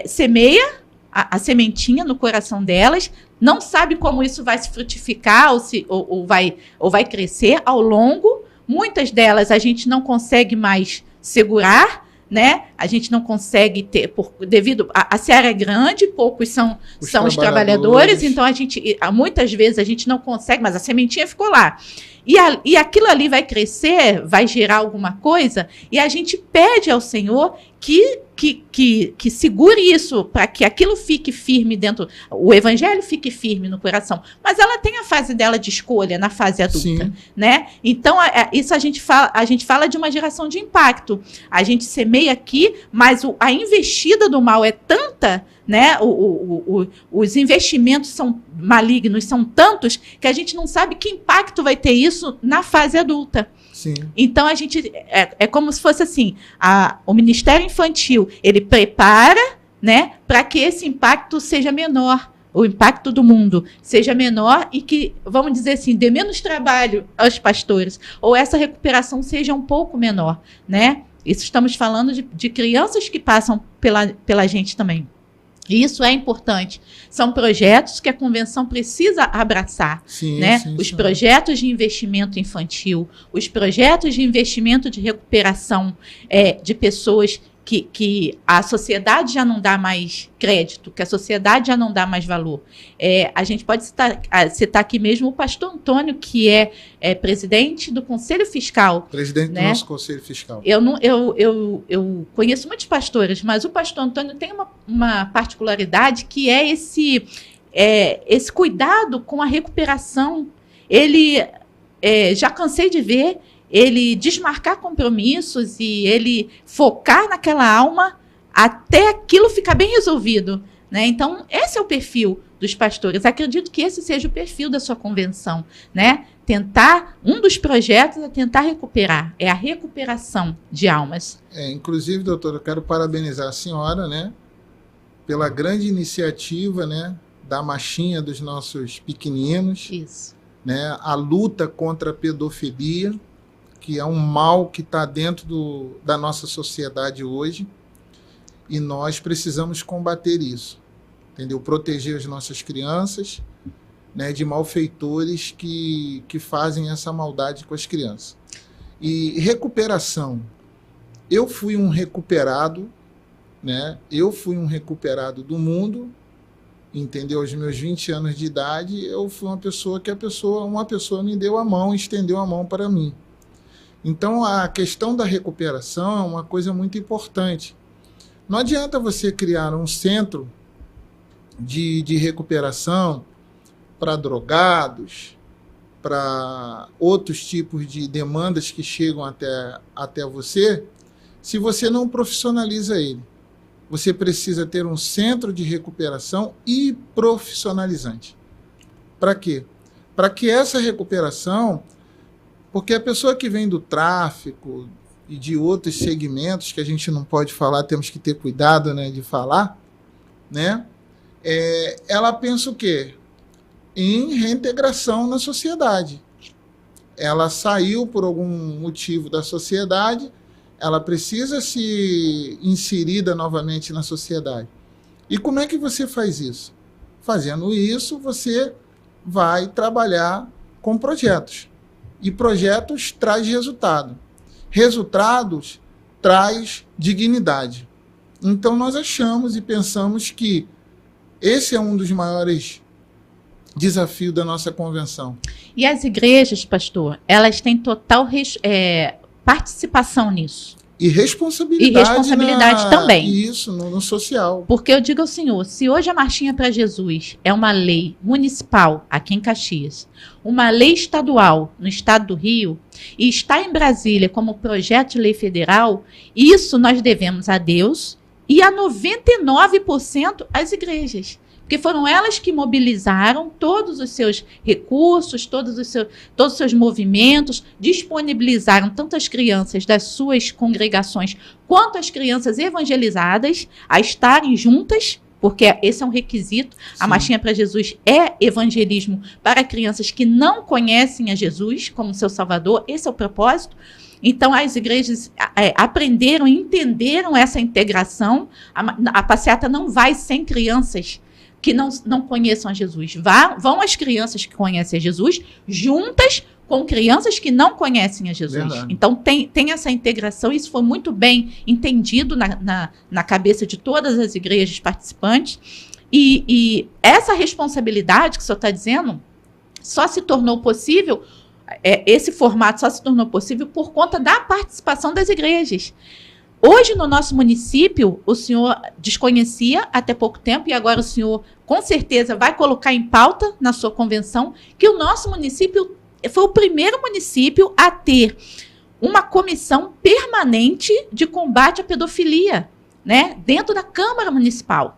semeia a sementinha no coração delas, não sabe como isso vai se frutificar ou vai crescer ao longo. Muitas delas a gente não consegue mais segurar, né? A gente não consegue ter, devido a seara é grande, poucos são os trabalhadores, então muitas vezes a gente não consegue, mas a sementinha ficou lá. E aquilo ali vai crescer, vai gerar alguma coisa, e a gente pede ao Senhor que segure isso, para que aquilo fique firme dentro, o evangelho fique firme no coração. Mas ela tem a fase dela de escolha na fase adulta, né? Então, isso a gente fala de uma geração de impacto. A gente semeia aqui, mas a investida do mal é tanta, né? Os investimentos são malignos, são tantos, que a gente não sabe que impacto vai ter isso na fase adulta. Então, a gente é como se fosse assim: o Ministério Infantil, ele prepara, né, para que esse impacto seja menor, o impacto do mundo seja menor e que, vamos dizer assim, dê menos trabalho aos pastores, ou essa recuperação seja um pouco menor, né? Isso estamos falando de crianças que passam pela gente também. E isso é importante. São projetos que a convenção precisa abraçar, né? Os projetos de investimento infantil, os projetos de investimento de recuperação de pessoas que a sociedade já não dá mais crédito, que a sociedade já não dá mais valor. A gente pode citar aqui mesmo o pastor Antônio, que é presidente do Conselho Fiscal. Presidente, né, do nosso Conselho Fiscal. Eu conheço muitos pastores, mas o pastor Antônio tem uma particularidade, que é esse cuidado com a recuperação. Ele, já cansei de ver ele desmarcar compromissos e ele focar naquela alma até aquilo ficar bem resolvido, né? Então, esse é o perfil dos pastores. Acredito que esse seja o perfil da sua convenção, né? Um dos projetos é tentar recuperar, é a recuperação de almas. Inclusive, doutora, eu quero parabenizar a senhora, né, pela grande iniciativa, né, da marchinha dos nossos pequeninos. Isso. Né, a luta contra a pedofilia, que é um mal que está dentro da nossa sociedade hoje, e nós precisamos combater isso, entendeu? Proteger as nossas crianças, né, de malfeitores que fazem essa maldade com as crianças. E recuperação. Eu fui um recuperado, né? Eu fui um recuperado do mundo, entendeu? Aos meus 20 anos de idade, eu fui uma pessoa que uma pessoa me deu a mão, estendeu a mão para mim. Então, a questão da recuperação é uma coisa muito importante. Não adianta você criar um centro de recuperação para drogados, para outros tipos de demandas que chegam até você, se você não profissionaliza ele. você precisa ter um centro de recuperação e profissionalizante. Para quê? Para que essa recuperação, porque a pessoa que vem do tráfico e de outros segmentos que a gente não pode falar, temos que ter cuidado, né, de falar, né? Ela pensa o quê? Em reintegração na sociedade. Ela saiu por algum motivo da sociedade, ela precisa se inserida novamente na sociedade. E como é que você faz isso? Fazendo isso, você vai trabalhar com projetos. E projetos traz resultado. Resultados traz dignidade. Então nós achamos e pensamos que esse é um dos maiores desafios da nossa convenção. E as igrejas, pastor, elas têm total participação nisso. E responsabilidade também. Isso, no social. Porque eu digo ao senhor, se hoje a Marchinha para Jesus é uma lei municipal aqui em Caxias, uma lei estadual no estado do Rio, e está em Brasília como projeto de lei federal, isso nós devemos a Deus e a 99% às igrejas. Porque foram elas que mobilizaram todos os seus recursos, todos os seus movimentos, disponibilizaram tanto as crianças das suas congregações quanto as crianças evangelizadas a estarem juntas, porque esse é um requisito. Sim. A Marchinha para Jesus é evangelismo para crianças que não conhecem a Jesus como seu Salvador. Esse é o propósito. Então, as igrejas aprenderam e entenderam essa integração. A passeata não vai sem crianças que não conheçam a Jesus. Vão as crianças que conhecem a Jesus juntas com crianças que não conhecem a Jesus. Verdade. Então, tem essa integração. Isso foi muito bem entendido na cabeça de todas as igrejas participantes. E essa responsabilidade que o senhor está dizendo só se tornou possível, esse formato só se tornou possível por conta da participação das igrejas. Hoje, no nosso município, o senhor desconhecia até pouco tempo, e agora o senhor, com certeza, vai colocar em pauta na sua convenção, que o nosso município foi o primeiro município a ter uma comissão permanente de combate à pedofilia, né, dentro da Câmara Municipal.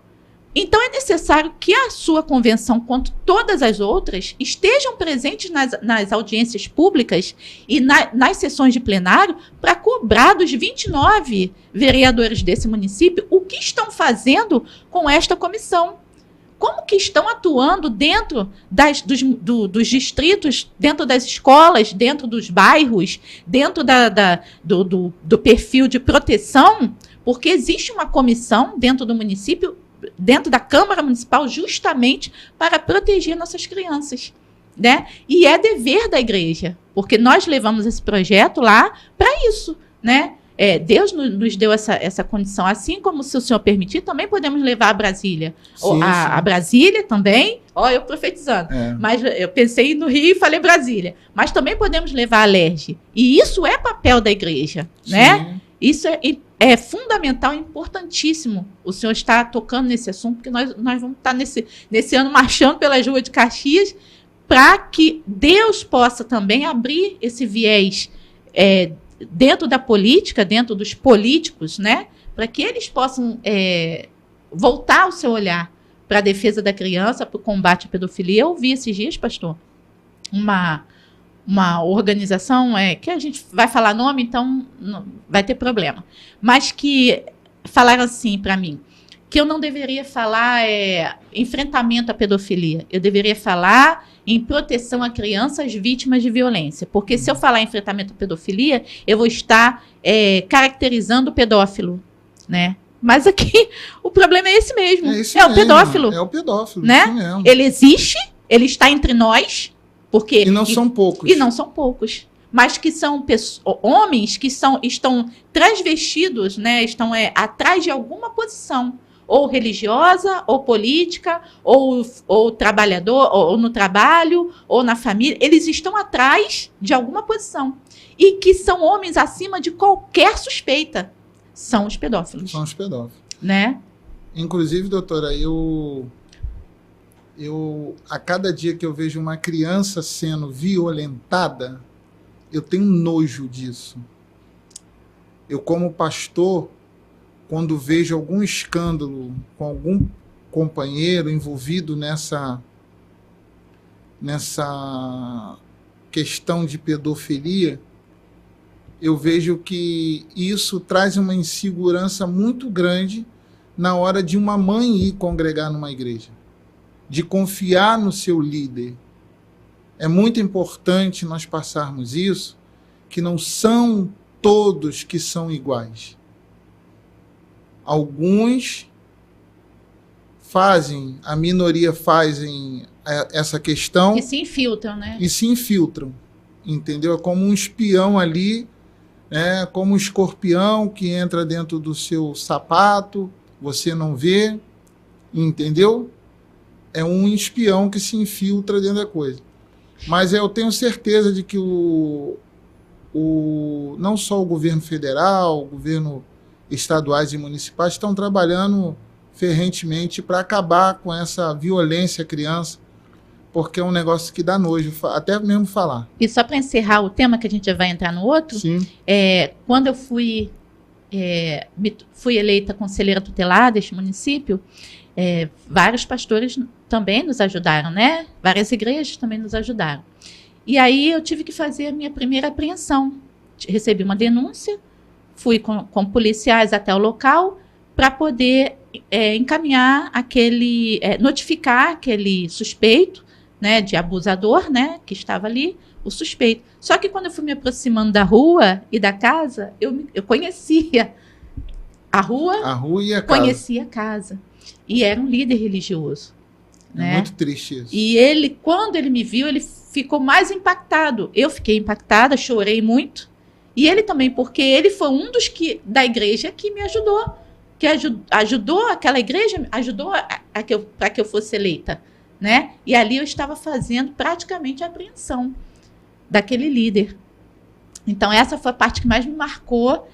Então, é necessário que a sua convenção, quanto todas as outras, estejam presentes nas audiências públicas e nas sessões de plenário para cobrar dos 29 vereadores desse município o que estão fazendo com esta comissão. Como que estão atuando dentro dos distritos, dentro das escolas, dentro dos bairros, dentro do perfil de proteção, porque existe uma comissão dentro do município, dentro da Câmara Municipal, justamente para proteger nossas crianças, né? E é dever da igreja, porque nós levamos esse projeto lá para isso, né? Deus nos deu essa condição. Assim como, se o senhor permitir, também podemos levar a Brasília. Sim, a Brasília também, eu profetizando. Mas eu pensei no Rio e falei Brasília. Mas também podemos levar a Lerge. E isso é papel da igreja, né? Isso é fundamental, importantíssimo. O senhor está tocando nesse assunto, porque nós vamos estar nesse ano marchando pelas ruas de Caxias para que Deus possa também abrir esse viés dentro da política, dentro dos políticos, né? Para que eles possam voltar o seu olhar para a defesa da criança, para o combate à pedofilia. Eu ouvi esses dias, pastor, uma organização, que a gente vai falar nome, então não, vai ter problema, mas que falaram assim para mim, que eu não deveria falar enfrentamento à pedofilia, eu deveria falar em proteção a crianças vítimas de violência, porque se eu falar enfrentamento à pedofilia, eu vou estar caracterizando o pedófilo, né? Mas aqui o problema é esse mesmo, o pedófilo. É o pedófilo, né? Isso mesmo. Ele existe, ele está entre nós, porque, e não são poucos. E não são poucos. Mas que são homens que estão transvestidos, né? Estão atrás de alguma posição, ou religiosa, ou política, ou trabalhador, ou no trabalho, ou na família. Eles estão atrás de alguma posição. E que são homens acima de qualquer suspeita. São os pedófilos. São os pedófilos. Né? Inclusive, doutora, eu a cada dia que eu vejo uma criança sendo violentada, eu tenho nojo disso. Eu, como pastor, quando vejo algum escândalo com algum companheiro envolvido nessa questão de pedofilia, eu vejo que isso traz uma insegurança muito grande na hora de uma mãe ir congregar numa igreja, de confiar no seu líder. É muito importante nós passarmos isso, que não são todos que são iguais. Alguns fazem, a minoria fazem essa questão... E se infiltram, né? E se infiltram, entendeu? É como um espião ali, como um escorpião que entra dentro do seu sapato, você não vê, entendeu? É um espião que se infiltra dentro da coisa. Mas eu tenho certeza de que não só o governo federal, o governo estaduais e municipais estão trabalhando ferrentemente para acabar com essa violência à criança, porque é um negócio que dá nojo, até mesmo falar. E só para encerrar o tema, que a gente já vai entrar no outro, Sim. Quando eu fui eleita conselheira tutelar deste município, vários pastores também nos ajudaram, né? Várias igrejas também nos ajudaram. E aí eu tive que fazer a minha primeira apreensão. Recebi uma denúncia, fui com policiais até o local para poder encaminhar notificar aquele suspeito, né, de abusador, né, que estava ali, o suspeito. Só que quando eu fui me aproximando da rua e da casa, eu conhecia a rua e a casa. Conhecia a casa. E era um líder religioso. Né? Muito triste isso. E ele, quando ele me viu, ele ficou mais impactado. Eu fiquei impactada, chorei muito. E ele também, porque ele foi um dos da igreja que me ajudou. Que ajudou aquela igreja, ajudou para que eu fosse eleita. Né? E ali eu estava fazendo praticamente a apreensão daquele líder. Então, essa foi a parte que mais me marcou,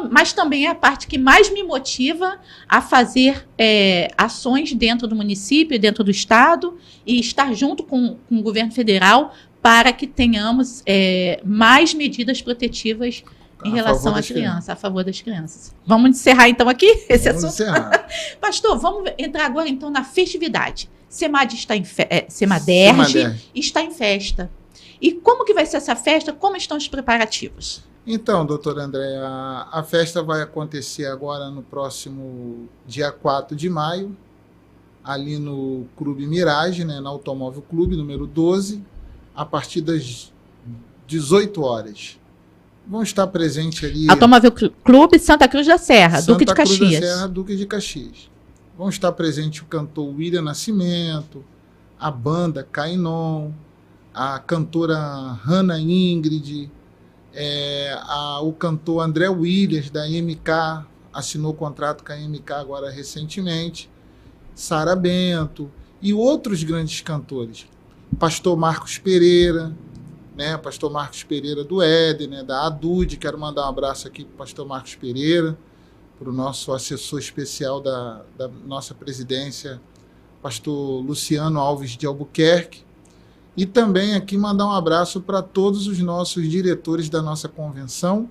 mas também é a parte que mais me motiva a fazer ações dentro do município, dentro do estado, e estar junto com o governo federal para que tenhamos mais medidas protetivas em relação à criança, a favor das crianças. Vamos encerrar, então, aqui esse assunto? Encerrar. Pastor, vamos entrar agora, então, na festividade. Semaderj está em festa. E como que vai ser essa festa? Como estão os preparativos? Então, doutora Andréa, a festa vai acontecer agora no próximo dia 4 de maio, ali no Clube Mirage, né, no Automóvel Clube, número 12, a partir das 18 horas. Vão estar presentes ali... Automóvel Clube Santa Cruz da Serra, Duque de Caxias. Santa Cruz da Serra, Duque de Caxias. Vão estar presentes o cantor William Nascimento, a banda Cainon, a cantora Hannah Ingrid, o cantor André Williams, da MK, assinou contrato com a MK agora recentemente, Sara Bento e outros grandes cantores. Pastor Marcos Pereira, né, Pastor Marcos Pereira do Éden, né, da ADUD, quero mandar um abraço aqui para o Pastor Marcos Pereira, para o nosso assessor especial da nossa presidência, Pastor Luciano Alves de Albuquerque, e também aqui mandar um abraço para todos os nossos diretores da nossa convenção,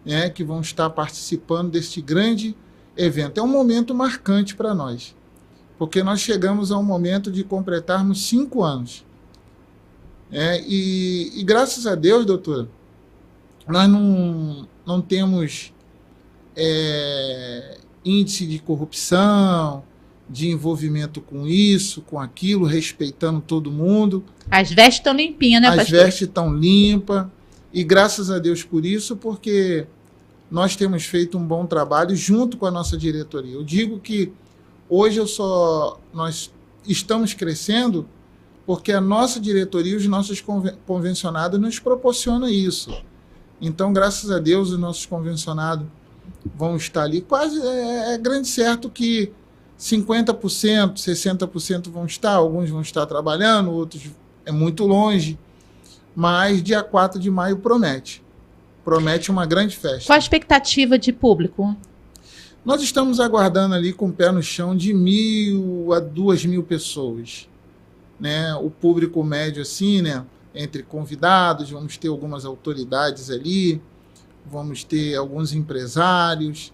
né, que vão estar participando deste grande evento. É um momento marcante para nós, porque nós chegamos a um momento de completarmos 5 anos. E graças a Deus, doutora, nós não temos índice de corrupção, de envolvimento com isso, com aquilo, respeitando todo mundo. As vestes estão limpinhas, né, pastor? As vestes estão limpas, e graças a Deus por isso, porque nós temos feito um bom trabalho junto com a nossa diretoria. Eu digo que hoje nós estamos crescendo porque a nossa diretoria e os nossos convencionados nos proporcionam isso. Então, graças a Deus, os nossos convencionados vão estar ali. Quase é grande certo que 50%, 60% vão estar, alguns vão estar trabalhando, outros é muito longe, mas dia 4 de maio promete uma grande festa. Qual a expectativa de público? Nós estamos aguardando ali com o pé no chão de 1.000 a 2.000 pessoas, né? O público médio assim, né? Entre convidados, vamos ter algumas autoridades ali, vamos ter alguns empresários,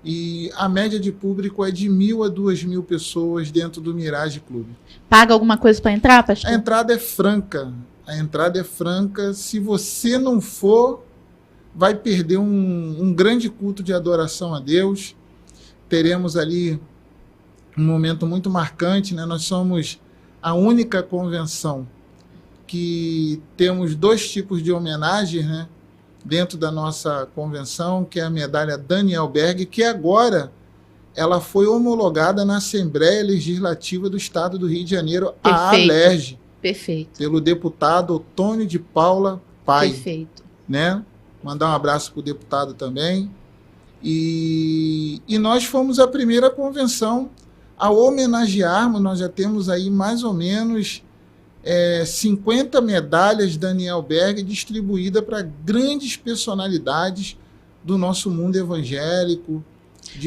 E a média de público é de 1.000 a 2.000 pessoas dentro do Mirage Clube. Paga alguma coisa para entrar, pastor? A entrada é franca. A entrada é franca. Se você não for, vai perder um grande culto de adoração a Deus. Teremos ali um momento muito marcante, né? Nós somos a única convenção que temos 2 tipos de homenagens, né, dentro da nossa convenção, que é a medalha Daniel Berg, que agora ela foi homologada na Assembleia Legislativa do Estado do Rio de Janeiro, a ALERJ, pelo deputado Otônio de Paula Pai. Perfeito. Né? Mandar um abraço para o deputado também. E nós fomos a primeira convenção a homenagearmos, nós já temos aí mais ou menos 50 medalhas Daniel Berg distribuídas para grandes personalidades do nosso mundo evangélico.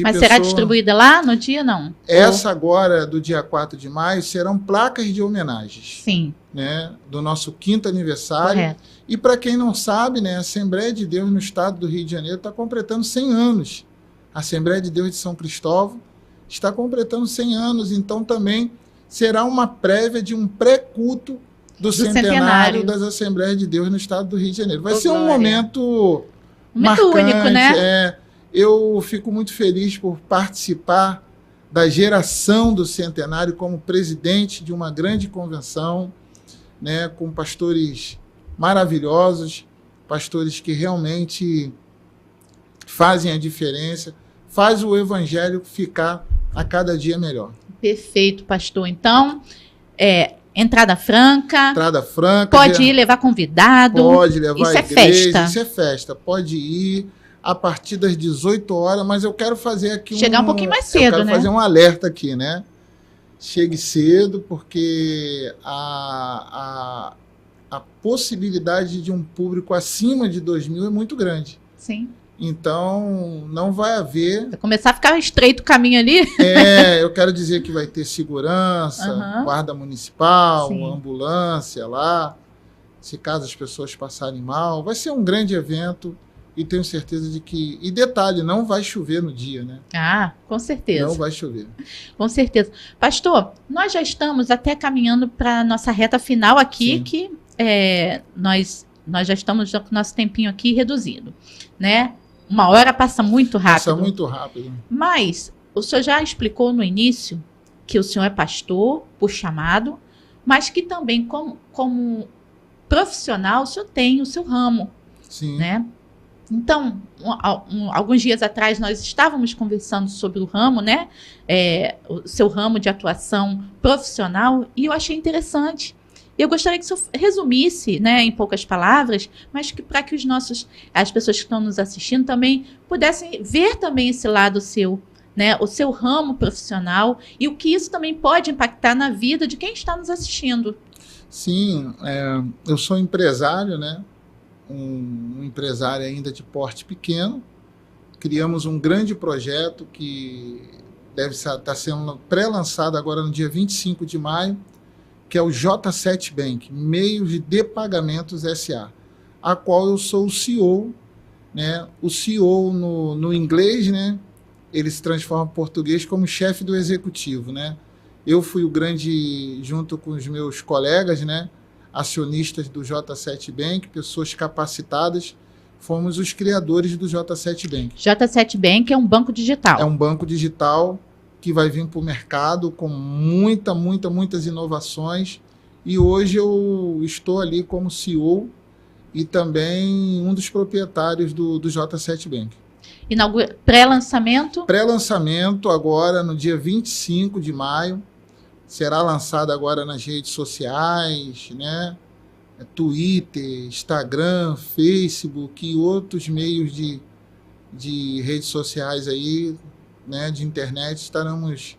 Mas será distribuída lá no dia, não? Essa agora, do dia 4 de maio, serão placas de homenagens. Sim. Né, do nosso 5º aniversário. Correto. E para quem não sabe, né, a Assembleia de Deus no Estado do Rio de Janeiro está completando 100 anos. A Assembleia de Deus de São Cristóvão está completando 100 anos, então também será uma prévia de um pré-culto do centenário das Assembleias de Deus no Estado do Rio de Janeiro. Vai ser um momento marcante, único, né? Eu fico muito feliz por participar da geração do centenário como presidente de uma grande convenção, né, com pastores maravilhosos, pastores que realmente fazem a diferença, faz o evangelho ficar a cada dia melhor. Perfeito, pastor. Então, entrada franca. Entrada franca. Pode ir levar convidado. Pode levar isso a igreja. Festa. Isso é festa. Pode ir a partir das 18 horas, mas eu quero fazer aqui chegar um pouquinho mais cedo, né? Eu quero fazer um alerta aqui, né? Chegue cedo, porque a possibilidade de um público acima de 2.000 é muito grande. Sim. Então, não vai haver... Vai começar a ficar estreito o caminho ali. Eu quero dizer que vai ter segurança, guarda municipal, ambulância lá, se caso as pessoas passarem mal. Vai ser um grande evento e tenho certeza de que... E detalhe, não vai chover no dia, né? Ah, com certeza. Não vai chover. Com certeza. Pastor, nós já estamos até caminhando para a nossa reta final aqui, que nós já estamos com o nosso tempinho aqui reduzido, né? 1 hora passa muito rápido. Passa muito rápido. Mas o senhor já explicou no início que o senhor é pastor por chamado, mas que também como profissional o senhor tem o seu ramo. Sim. Né? Então, alguns dias atrás nós estávamos conversando sobre o ramo, né? O seu ramo de atuação profissional, e eu achei interessante. Eu gostaria que o senhor resumisse, né, em poucas palavras, mas que para que as pessoas que estão nos assistindo também pudessem ver também esse lado seu, né, o seu ramo profissional e o que isso também pode impactar na vida de quem está nos assistindo. Sim, eu sou empresário, né, um empresário ainda de porte pequeno. Criamos um grande projeto que deve estar sendo pré-lançado agora no dia 25 de maio, que é o J7 Bank, Meios de Pagamentos S.A., a qual eu sou o CEO, né? O CEO no inglês, né? Ele se transforma em português como chefe do executivo, né? Eu fui o grande, junto com os meus colegas, né, acionistas do J7 Bank, pessoas capacitadas, fomos os criadores do J7 Bank. J7 Bank é um banco digital. É um banco digital que vai vir para o mercado com muitas inovações, e hoje eu estou ali como CEO e também um dos proprietários do J7 Bank. Pré-lançamento? Pré-lançamento agora no dia 25 de maio, será lançado agora nas redes sociais, né? Twitter, Instagram, Facebook e outros meios de redes sociais aí, né, de internet. Estaremos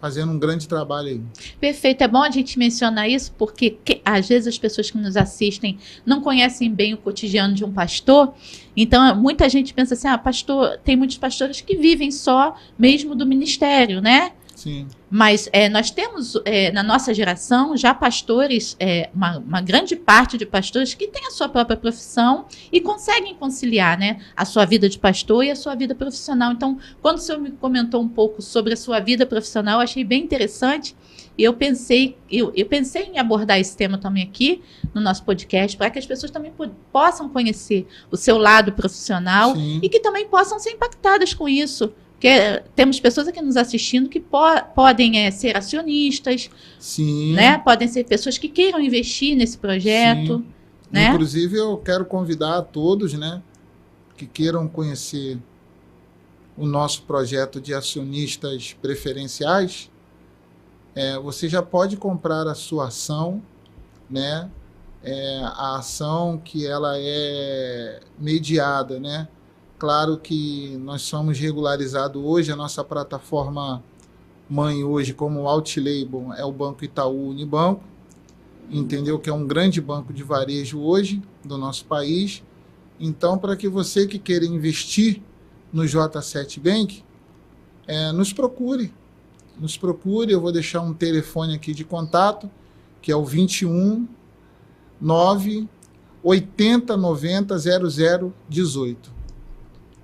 fazendo um grande trabalho aí. Perfeito, é bom a gente mencionar isso, porque às vezes as pessoas que nos assistem não conhecem bem o cotidiano de um pastor, então muita gente pensa assim, pastor, tem muitos pastores que vivem só mesmo do ministério, né? Sim. Mas nós temos, na nossa geração, já pastores, uma grande parte de pastores que têm a sua própria profissão e conseguem conciliar, né, a sua vida de pastor e a sua vida profissional. Então, quando o senhor me comentou um pouco sobre a sua vida profissional, eu achei bem interessante. E eu pensei em abordar esse tema também aqui no nosso podcast, para que as pessoas também possam conhecer o seu lado profissional. Sim. E que também possam ser impactadas com isso. Porque temos pessoas aqui nos assistindo que podem ser acionistas, sim, né? Podem ser pessoas que queiram investir nesse projeto. Né? Inclusive, eu quero convidar a todos, né, que queiram conhecer o nosso projeto de acionistas preferenciais. Você já pode comprar a sua ação, né? A ação que ela é mediada, né? Claro que nós somos regularizados hoje, a nossa plataforma mãe hoje, como Outlabel, é o Banco Itaú Unibanco, entendeu? Que é um grande banco de varejo hoje do nosso país. Então, para que você que queira investir no J7 Bank, nos procure. Nos procure, eu vou deixar um telefone aqui de contato, que é o 21 9 80 90 00 18.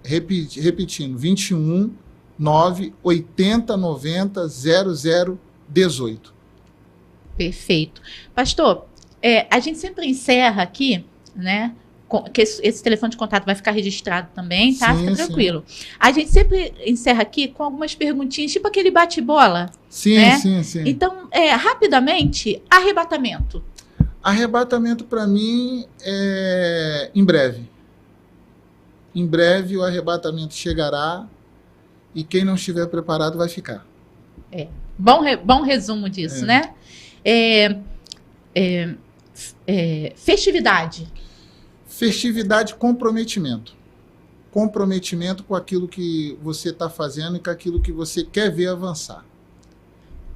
Repetindo, 21 9 80 90 00 18. Perfeito. Pastor, a gente sempre encerra aqui, né? Que esse telefone de contato vai ficar registrado também, tá? Sim, fica tranquilo. Sim. A gente sempre encerra aqui com algumas perguntinhas, tipo aquele bate-bola. Sim, né? sim. Então, rapidamente, arrebatamento. Arrebatamento, para mim, é em breve. Em breve o arrebatamento chegará e quem não estiver preparado vai ficar. Bom resumo disso, né? Festividade. Festividade, comprometimento. Comprometimento com aquilo que você está fazendo e com aquilo que você quer ver avançar.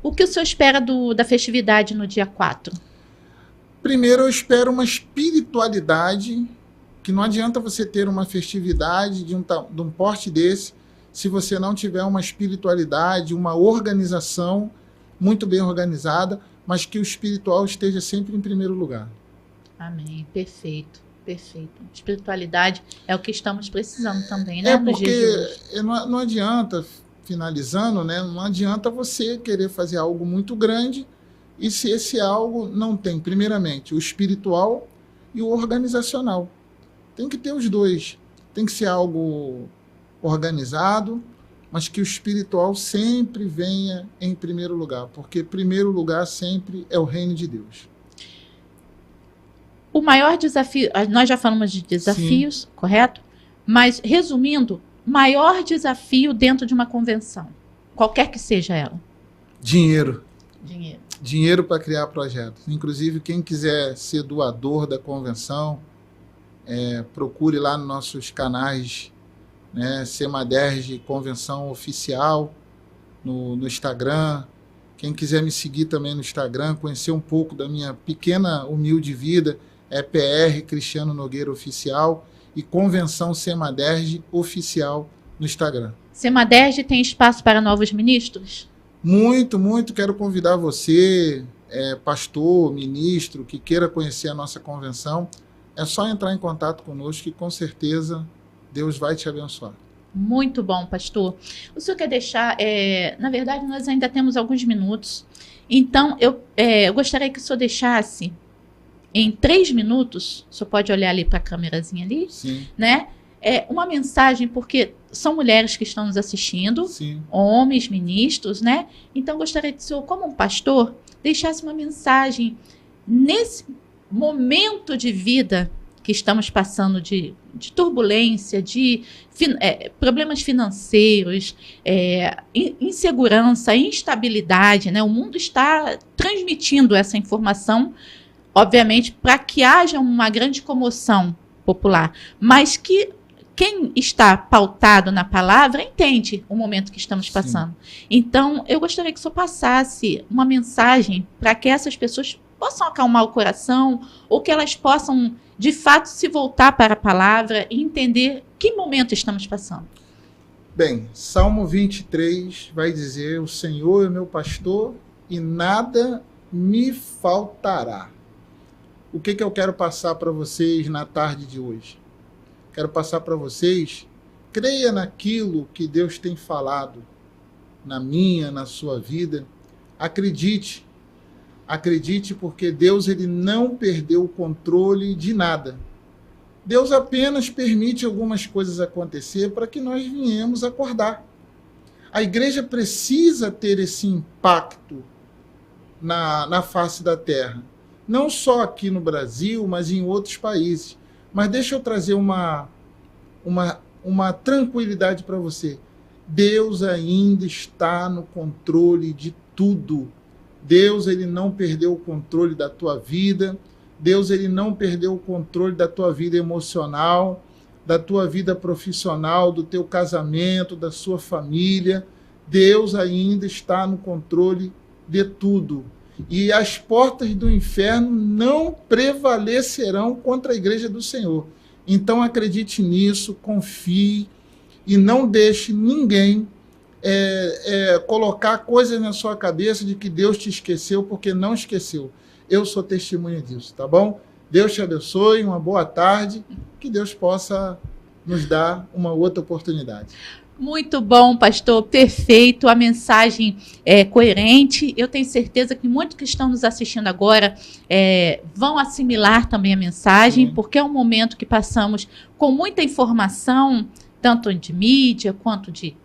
O que o senhor espera da festividade no dia 4? Primeiro, eu espero uma espiritualidade, que não adianta você ter uma festividade de um porte desse, se você não tiver uma espiritualidade, uma organização muito bem organizada, mas que o espiritual esteja sempre em primeiro lugar. Amém. Perfeito. Espiritualidade é o que estamos precisando também, né? Porque não adianta, finalizando, né? Não adianta você querer fazer algo muito grande e se esse algo não tem, primeiramente, o espiritual e o organizacional. Tem que ter os dois. Tem que ser algo organizado, mas que o espiritual sempre venha em primeiro lugar, porque primeiro lugar sempre é o reino de Deus. O maior desafio, nós já falamos de desafios, sim, correto? Mas, resumindo, maior desafio dentro de uma convenção, qualquer que seja ela. Dinheiro para criar projetos. Inclusive, quem quiser ser doador da convenção, procure lá nos nossos canais, né, Semaderge Convenção Oficial, no Instagram. Quem quiser me seguir também no Instagram, conhecer um pouco da minha pequena, humilde vida, PR Cristiano Nogueira Oficial e Convenção Semaderge Oficial no Instagram. Semaderge tem espaço para novos ministros? Muito. Quero convidar você, pastor, ministro, que queira conhecer a nossa convenção. É só entrar em contato conosco que com certeza Deus vai te abençoar. Muito bom, pastor. O senhor quer deixar... na verdade, nós ainda temos alguns minutos. Então, eu gostaria que o senhor deixasse em 3 minutos, o senhor pode olhar ali para a câmerazinha ali, sim, né? Uma mensagem, porque são mulheres que estão nos assistindo, sim, homens, ministros, né? Então, gostaria que o senhor, como um pastor, deixasse uma mensagem nesse momento de vida que estamos passando de turbulência, de problemas financeiros, insegurança, instabilidade, né? O mundo está transmitindo essa informação, obviamente, para que haja uma grande comoção popular, mas que quem está pautado na palavra entende o momento que estamos passando. Sim. Então, eu gostaria que o senhor passasse uma mensagem para que essas pessoas possam acalmar o coração, ou que elas possam, de fato, se voltar para a palavra e entender que momento estamos passando. Bem, Salmo 23 vai dizer: o Senhor é meu pastor e nada me faltará. O que eu quero passar para vocês na tarde de hoje? Quero passar para vocês: creia naquilo que Deus tem falado na minha, na sua vida. Acredite. Acredite, porque Deus ele não perdeu o controle de nada. Deus apenas permite algumas coisas acontecer para que nós venhamos acordar. A igreja precisa ter esse impacto na face da terra. Não só aqui no Brasil, mas em outros países. Mas deixa eu trazer uma tranquilidade para você. Deus ainda está no controle de tudo. Deus ele não perdeu o controle da tua vida. Deus ele não perdeu o controle da tua vida emocional, da tua vida profissional, do teu casamento, da sua família. Deus ainda está no controle de tudo. E as portas do inferno não prevalecerão contra a igreja do Senhor. Então acredite nisso, confie e não deixe ninguém colocar coisas na sua cabeça de que Deus te esqueceu, porque não esqueceu. Eu sou testemunha disso, tá bom? Deus te abençoe, uma boa tarde, que Deus possa nos dar uma outra oportunidade. Muito bom, pastor, perfeito, a mensagem é coerente. Eu tenho certeza que muitos que estão nos assistindo agora vão assimilar também a mensagem, sim, porque é um momento que passamos com muita informação, tanto de mídia quanto de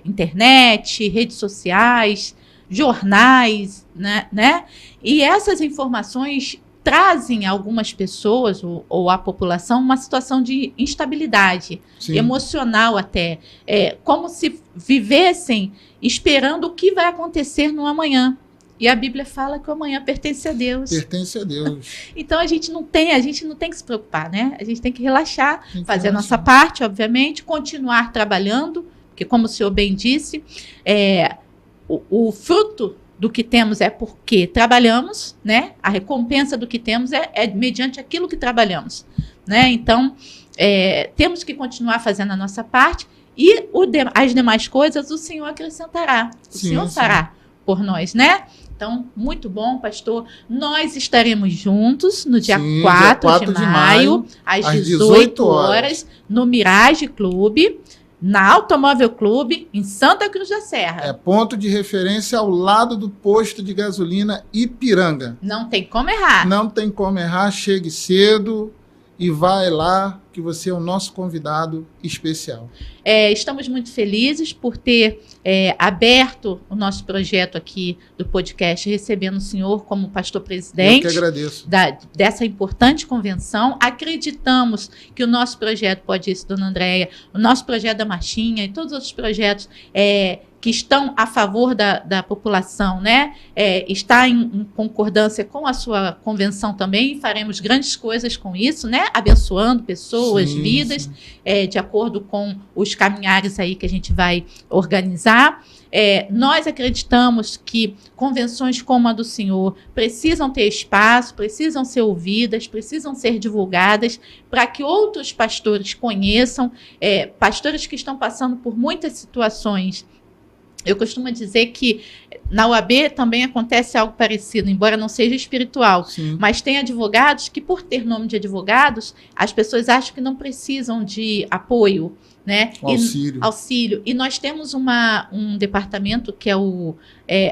internet, redes sociais, jornais, né? E essas informações trazem a algumas pessoas ou à população uma situação de instabilidade, sim, emocional até, como se vivessem esperando o que vai acontecer no amanhã. E a Bíblia fala que o amanhã pertence a Deus. Pertence a Deus. Então a gente não tem que se preocupar, né? A gente tem que relaxar, fazer a nossa parte, obviamente, continuar trabalhando, porque como o senhor bem disse, o fruto do que temos é porque trabalhamos, né? A recompensa do que temos é mediante aquilo que trabalhamos, né? Então, temos que continuar fazendo a nossa parte e as demais coisas o Senhor acrescentará. O Senhor fará por nós, né? Então, muito bom, pastor. Nós estaremos juntos no dia 4 de maio, às 18 horas, no Mirage Clube, na Automóvel Clube, em Santa Cruz da Serra. É ponto de referência ao lado do posto de gasolina Ipiranga. Não tem como errar. Não tem como errar, chegue cedo e vai lá, que você é o nosso convidado especial. Estamos muito felizes por ter aberto o nosso projeto aqui do podcast, recebendo o senhor como pastor presidente. Eu que agradeço. Dessa importante convenção. Acreditamos que o nosso projeto, pode isso, dona Andréia, o nosso projeto da Marchinha e todos os outros projetos que estão a favor da população, né? Está em concordância com a sua convenção também, e faremos grandes coisas com isso, né? Abençoando pessoas, sim, vidas, sim, de acordo com os caminhares aí que a gente vai organizar. Nós acreditamos que convenções como a do senhor precisam ter espaço, precisam ser ouvidas, precisam ser divulgadas para que outros pastores conheçam, pastores que estão passando por muitas situações. Eu costumo dizer que na UAB também acontece algo parecido, embora não seja espiritual, sim, mas tem advogados que, por ter nome de advogados, as pessoas acham que não precisam de apoio, né? Auxílio. E nós temos um departamento que é o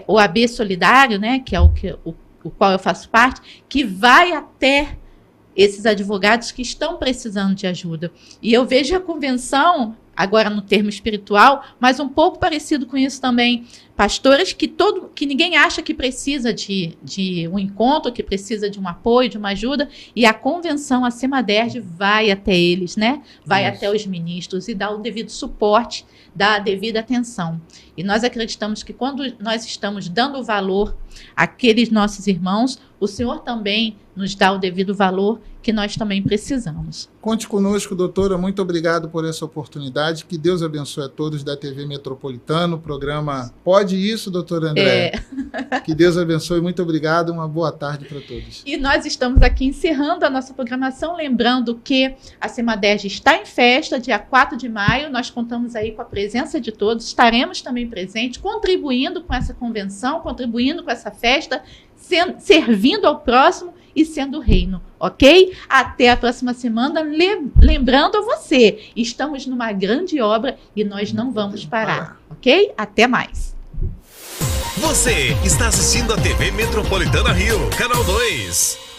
OAB Solidário, né? Que é o qual eu faço parte, que vai até esses advogados que estão precisando de ajuda. E eu vejo a convenção, agora no termo espiritual, mas um pouco parecido com isso também. Pastores que ninguém acha que precisa de um encontro, que precisa de um apoio, de uma ajuda, e a convenção, a CEMADERJ, vai até eles, né? Vai até os ministros e dá o devido suporte, dá a devida atenção. E nós acreditamos que quando nós estamos dando valor àqueles nossos irmãos, o senhor também nos dá o devido valor que nós também precisamos. Conte conosco, doutora. Muito obrigado por essa oportunidade. Que Deus abençoe a todos da TV Metropolitana. O programa Pode Isso, doutora André. Que Deus abençoe. Muito obrigado. Uma boa tarde para todos. E nós estamos aqui encerrando a nossa programação, lembrando que a Semaderj está em festa, dia 4 de maio. Nós contamos aí com a presença de todos. Estaremos também presentes, contribuindo com essa convenção, contribuindo com essa festa, servindo ao próximo e sendo o reino, ok? Até a próxima semana. Lembrando a você, estamos numa grande obra e nós não vamos parar, ok? Até mais. Você está assistindo a TV Metropolitana Rio, Canal 2.